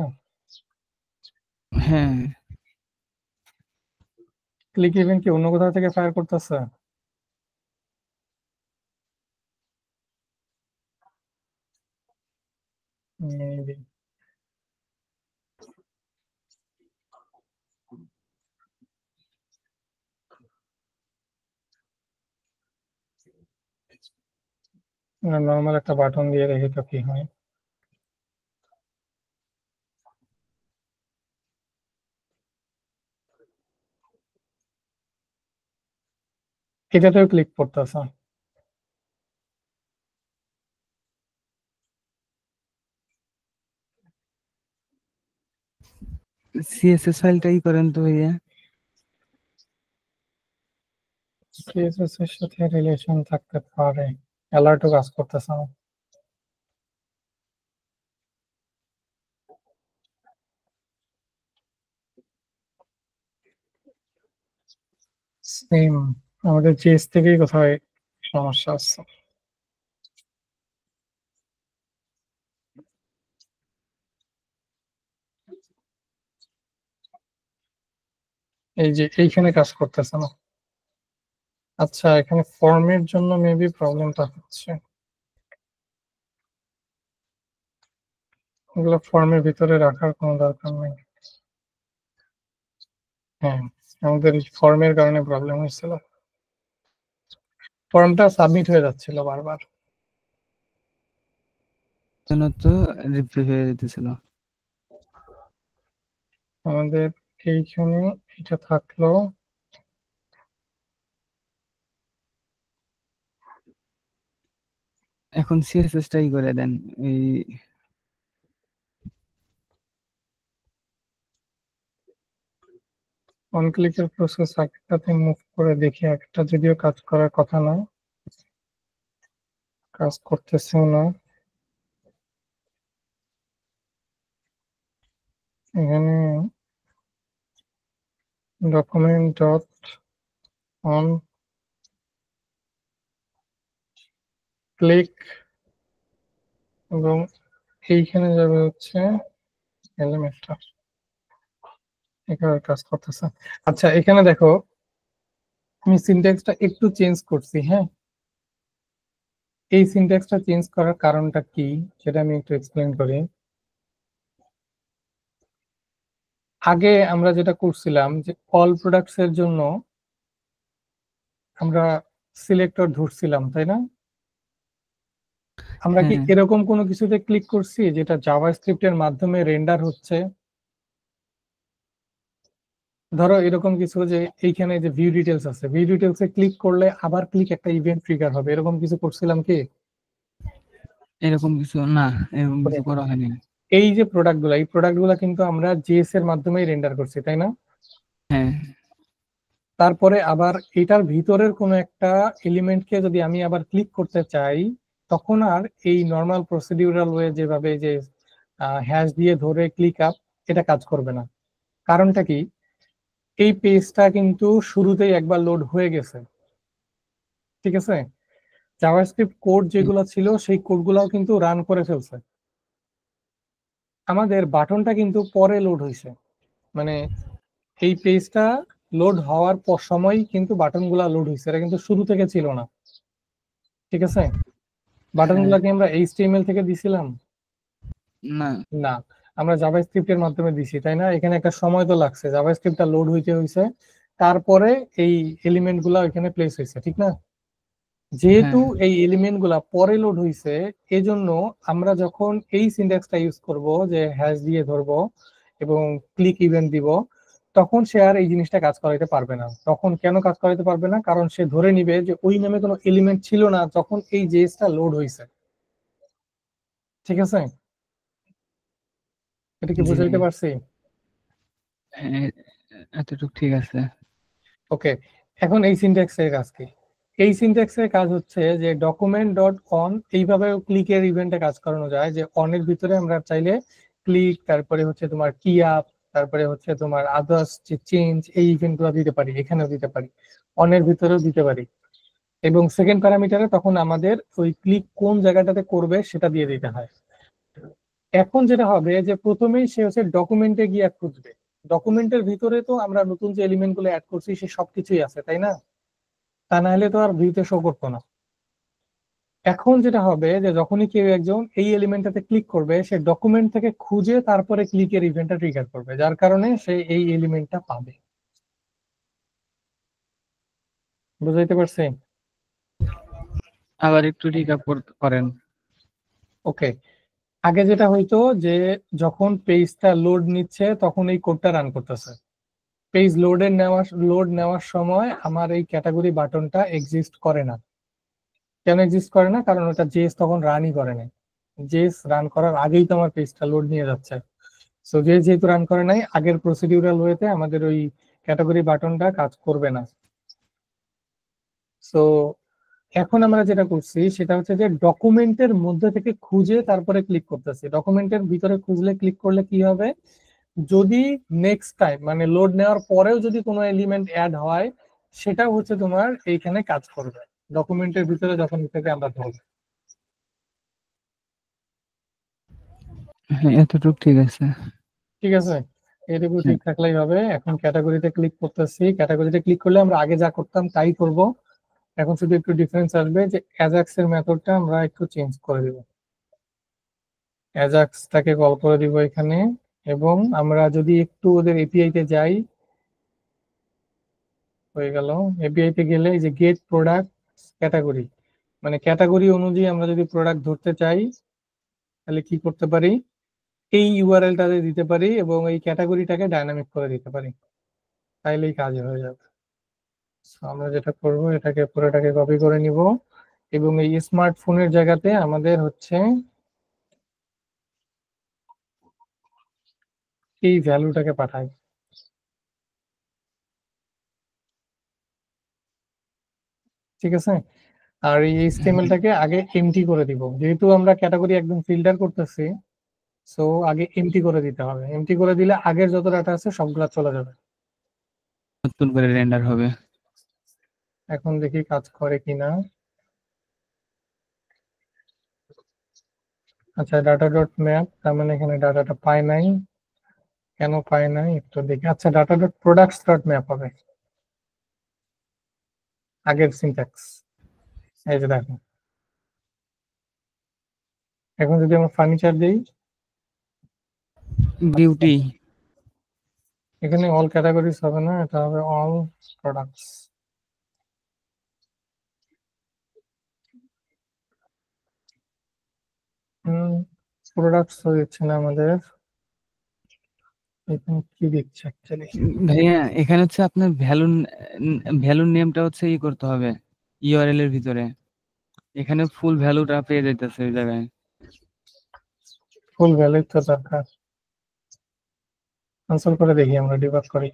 হ্যাঁ ক্লিক ইভেন্ট কি অন্য কোথাও থেকে ফায়ার করতেছে? Maybe. নর্মাল একটা বাটন দিয়ে দেখি তো কি হয়। এটাতেও ক্লিক করতেছে। সিএসএস ফাইলটাই করেন তো ভাইয়া। সিএসএস এর সাথে রিলেশন থাকতে পারে, অ্যালার্টও কাজ করতেছে না। সেম, আমাদের জেএস থেকেই কোথায় সমস্যা আছে। এই যে এইখানে কাজ করতেছে না। আচ্ছা, এখানে ফর্মের জন্য মেবি প্রবলেমটা হচ্ছে। এগুলো ফর্মের ভিতরে রাখার কোনো দরকার নেই। হ্যাঁ, আমাদের ফর্মের কারণে প্রবলেম হয়েছিল, ফর্মটা সাবমিট হয়ে যাচ্ছিল বারবার। জন্য তো রিফ্রেশ হয়ে যেতেছিল। আমাদের এইখানে এটা থাকলো, এখন সিএসএসটাই করে দেন। এই অন ক্লিকের প্রসেস একটাতে মুভ করে দেখি, একটা যদিও কাজ করার কথা না, কাজ করতেছেও না। এখানে ডকুমেন্ট ডট অন ক্লিক এবং এইখানে যাবে হচ্ছে এলিমেন্টটা, এখানে কাজ করতেছে। আচ্ছা, এখানে দেখো আমি সিনট্যাক্সটা একটু চেঞ্জ করছি। হ্যাঁ, এই সিনট্যাক্সটা চেঞ্জ করার কারণটা কি সেটা আমি একটু এক্সপ্লেন করি। আগে আমরা যেটা করছিলাম যে অল প্রোডাক্টস এর জন্য আমরা সিলেক্টর ধরছিলাম, তাই না? আমরা কি হ্যাঁ, এরকম কোনো কিছুতে ক্লিক করছি যেটা জাভাস্ক্রিপ্টের মাধ্যমে রেন্ডার হচ্ছে? ধরো এরকম কিছু যে এইখানে যে ভিউ ডিটেলস আছে, ভিউ ডিটেলসে ক্লিক করলে আবার ক্লিক একটা ইভেন্ট ট্রিগার হবে, এরকম কিছু করছিলাম কি? এরকম কিছু না, এরকম কিছু করা হয়নি। এই যে প্রোডাক্টগুলো, এই প্রোডাক্টগুলো কিন্তু আমরা জেএস এর মাধ্যমেই রেন্ডার করছি, তাই না? হ্যাঁ, তারপরে আবার এটার ভিতরের কোনো একটা এলিমেন্টকে যদি আমি আবার ক্লিক করতে চাই, তখন আর এই নর্মাল প্রসিডিউরাল ওয়ে যেভাবে যে হ্যাশ দিয়ে ধরে ক্লিক আপ, এটা কাজ করবে না। কারণটা কি? এই পেজটা কিন্তু শুরুতেই একবার লোড হয়ে গেছে, ঠিক আছে? জাভাস্ক্রিপ্ট কোড যেগুলো ছিল সেই কোডগুলোও কিন্তু রান করে ফেলছে। আমাদের বাটনটা কিন্তু পরে লোড হয়েছে, মানে এই পেজটা লোড হওয়ার পর সময় কিন্তু বাটনগুলো লোড হয়েছে, এটা কিন্তু শুরু থেকে ছিল না, ঠিক আছে? বাটনগুলো কি আমরা এইচটিএমএল থেকে দিছিলাম? না, না, আমরা জাভাস্ক্রিপ্টের মাধ্যমে দিছি, তাই না? এখানে একটা সময় তো লাগছে, জাভাস্ক্রিপ্টটা লোড হইতে হইছে, তারপরে এই এলিমেন্ট গুলা এখানে প্লেস হয়েছে, ঠিক না? যেহেতু হ্যাঁ, এই এলিমেন্ট গুলা পরে লোড হইছে, এজন্য আমরা যখন এই সিনট্যাক্সটা ইউজ করব যে হ্যাশ দিয়ে ধরবো এবং ক্লিক ইভেন্ট দিব, তখন সে আর এই জিনিসটা কাজ করাইতে পারবে না। তখন কেন কাজ করাইতে পারবে না? কারণ সে ধরে নিবে যে ওই নামে কোনো এলিমেন্ট ছিল না যখন এই জেএসটা লোড হইছে, ঠিক আছে? এটা কি জি বুঝাইতে ভাই, পারছি? হ্যাঁ, এতটুকু ঠিক আছে। ওকে, এখন এই সিনট্যাক্সের কাজ কি? এই সিনট্যাক্সের কাজ হচ্ছে যে ডকুমেন্ট ডট অন, এইভাবে ক্লিকের ইভেন্টে কাজ করানো যায় যে অনের ভিতরে আমরা চাইলে ক্লিক, তারপরে হচ্ছে তোমার কি আপ, তারপরে হচ্ছে তোমার আদার্স যে চেঞ্জ, এই ইভেন্ট গুলো দিতে পারি, এখানেও দিতে পারি, অনের ভিতরেও দিতে পারি। এবং সেকেন্ড প্যারামিটারে তখন আমাদের ওই ক্লিক কোন জায়গাটাতে করবে সেটা দিয়ে দিতে হয়। এখন যেটা হবে যে প্রথমেই সে হচ্ছে ডকুমেন্টে গিয়ে খুঁজবে, ডকুমেন্টের ভিতরে তো আমরা নতুন যে এলিমেন্ট গুলো অ্যাড করছি সে সবকিছুই আছে, তাই না? তা না হলে তো আর ভিউতে শো করতো না। এখন যেটা হবে যে যখনই কেউ একজন এই এলিমেন্টটাতে ক্লিক করবে, সে ডকুমেন্ট থেকে খুঁজে তারপরে ক্লিকের ইভেন্টটা ট্রিগার করবে, যার কারণে সে এই এলিমেন্টটা পাবে। বুঝাইতে পারছি? আবার একটু রিক্যাপ করেন। ওকে, আগে যেটা হইতো যে যখন পেজটা লোড নিচ্ছে তখন এই কোডটা রান করতেছে, পেজ লোড নেওয়ার সময় আমার এই ক্যাটাগরি বাটনটা এক্সিস্ট করে না। কেন এক্সিস্ট করে না? কারণ ওটা জেএস তখন রানই করে না, জেএস রান করার আগেই তো আমার পেজটা লোড নিয়ে যাচ্ছে। সো যেহেতু রান করে নাই, আগের প্রসিডিউরাল ওয়েতে আমাদের ওই ক্যাটাগরি বাটনটা কাজ করবে না। সো এখন আমরা যেটা করছি সেটা হচ্ছে যে ডকুমেন্টের মধ্যে থেকে খুঁজে তারপরে ক্লিক করতেছি। ডকুমেন্টের ভিতরে খুঁজলে ক্লিক করলে কি হবে, যদি নেক্সট টাইম মানে লোড নেওয়ার পরেও যদি কোনো এলিমেন্ট অ্যাড হয়, সেটা হচ্ছে তোমার এইখানে কাজ করবে ডকুমেন্টের ভিতরে যখন থেকে আমরা ধরবো। হ্যাঁ, এতটুকু ঠিক আছে। ঠিক আছে, এটুকু ঠিক থাকলেই হবে। এখন ক্যাটাগরিতে ক্লিক করতেছি, ক্যাটাগরিতে ক্লিক করলে আমরা আগে যা করতাম তাই করব। এখন শুধু একটু ডিফারেন্স আসবে যে অ্যাজাক্স এর মেথডটা আমরা একটু চেঞ্জ করে দিব। অ্যাজাক্সটাকে কল করে দিব এখানে, এবং আমরা যদি একটু ওদের এপিআই তে যাই, হয়ে গেল। এপিআই তে গেলে এই যে গেট প্রোডাক্ট ক্যাটাগরি, মানে ক্যাটাগরি অনুযায়ী আমরা যদি প্রোডাক্ট ধরতে চাই তাহলে কি করতে পারি, এই ইউআরএলটাতে দিতে পারি এবং এই ক্যাটাগরিটাকে ডায়নামিক করে দিতে পারি, তাইলেই কাজ হয়ে যাবে। So, আমরা যেটা করব এটাকে পুরোটাকে কপি করে নিব এবং এই স্মার্টফোনের জায়গাতে আমাদের হচ্ছে এই ভ্যালুটাকে পাঠাই। ঠিক আছে, আর এই এইচটিএমএলটাকে আগে এমটি করে দিব, যেহেতু আমরা ক্যাটাগরি একদম ফিল্টার করতেছি। সো আগে এমটি করে দিতে হবে, এমটি করে দিলে আগের যত ডাটা আছে সবগুলা চলে যাবে। নতুন করে রেন্ডার হবে। এখন দেখি কাজ করে কিনা। আচ্ছা, ডাটা ডট ম্যাপ, তার মানে এখানে ডাটাটা পায় নাই, কেন পায় নাই একটু দেখি। আচ্ছা, data dot products dot map হবে আগের সিনট্যাক্স। এই যে দেখো, এখন যদি আমরা ফার্নিচার দিই, বিউটি এখানে অল ক্যাটাগরিজ হবে না, এটা হবে অল প্রোডাক্টস। প্রোডাক্টস হচ্ছে না আমাদের, এখানে কি দিচ্ছে অ্যাকচুয়ালি। ভাইয়া এখানে হচ্ছে আপনার ভ্যালুর নেমটা হচ্ছে ই করতে হবে ইউআরএল এর ভিতরে। এখানে ফুল ভ্যালুটা পেয়ে যাইতেছে ওই জায়গায়। ফুল ভ্যালু তো দরকার, কনসোল করে দেখি, আমরা ডিবাগ করি।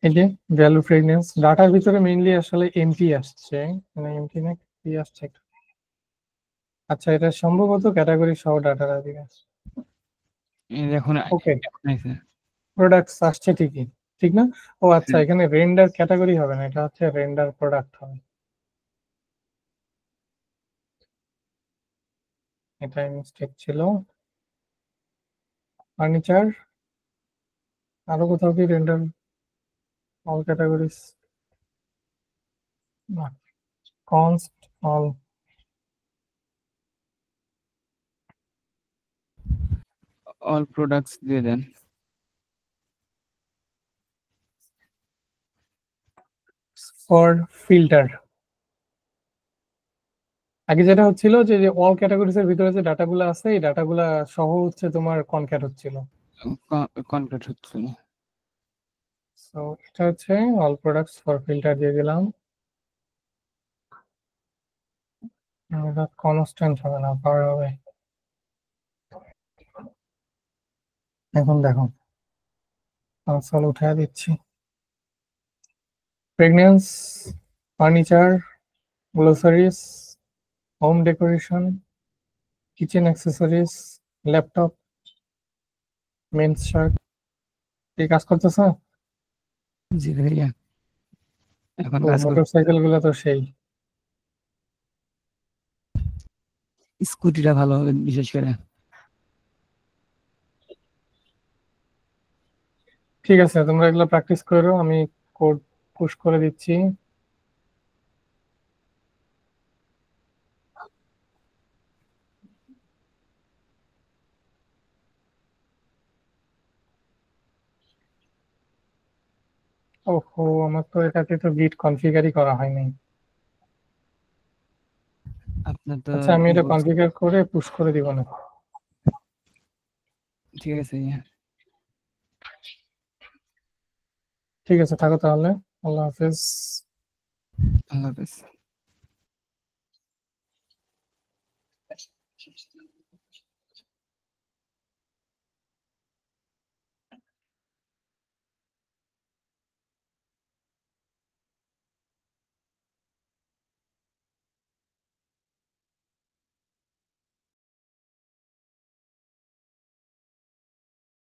এই যে ভ্যালু ফ্রেগনেন্স ডাটার ভিতরে মেইনলি আসলে এমটি আসছে, মানে এমটি না কি আসছে একটু। আচ্ছা, এটা সম্ভবত ক্যাটাগরি সহ ডাটা দিকে। এই দেখুন ওকে, আইছে। প্রোডাক্টস আসছে ঠিকই, ঠিক না? ও আচ্ছা, এখানে রেন্ডার ক্যাটাগরি হবে না, এটা হচ্ছে রেন্ডার প্রোডাক্ট হবে। এটাই মিস্টেক ছিল। ফার্নিচার, আরো কোথাও কি রেন্ডার অল ক্যাটাগরিজ, না, কনস্ট অল। অল প্রোডাক্টস দিয়ে দেন। ফর ফিল্টার, আগে যেটা হচ্ছিল যে অল ক্যাটাগরিজ এর ভিতরে যে ডাটাগুলো আছে এই ডাটাগুলা সহ হচ্ছে তোমার কনক্যাট হচ্ছিল। কনক্রিট হচ্ছে না। সো এটা হচ্ছে অল প্রোডাক্টস ফর ফিল্টার দিয়ে দিলাম। এটা কনস্ট্যান্ট হবে না, পার হবে। এখন দেখো, কনসোল উঠায় দিচ্ছি। Pregnancy, furniture, groceries, home decoration, kitchen accessories, laptop, men's shirt, এই কাজ করতেছে। জি ভাইয়া এখন ও কাজ করতে মোটরসাইকেল গুলো তো সেই। স্কুটিটা ভালো হবে বিশেষ করে। ঠিক আছে, তোমরা এগুলো প্র্যাকটিস করো, আমি কোড পুশ করে দিচ্ছি। ওহো, আমার তো এটাতে তো গিট কনফিগারই করা হয়নি। আপনার তো আচ্ছা, আমি এটা কনফিগার করে পুশ করে দিব না। ঠিক আছে ভাইয়া। ঠিক আছে, থাকো তাহলে। আল্লাহ হাফেজ। আল্লাহ হাফেজ।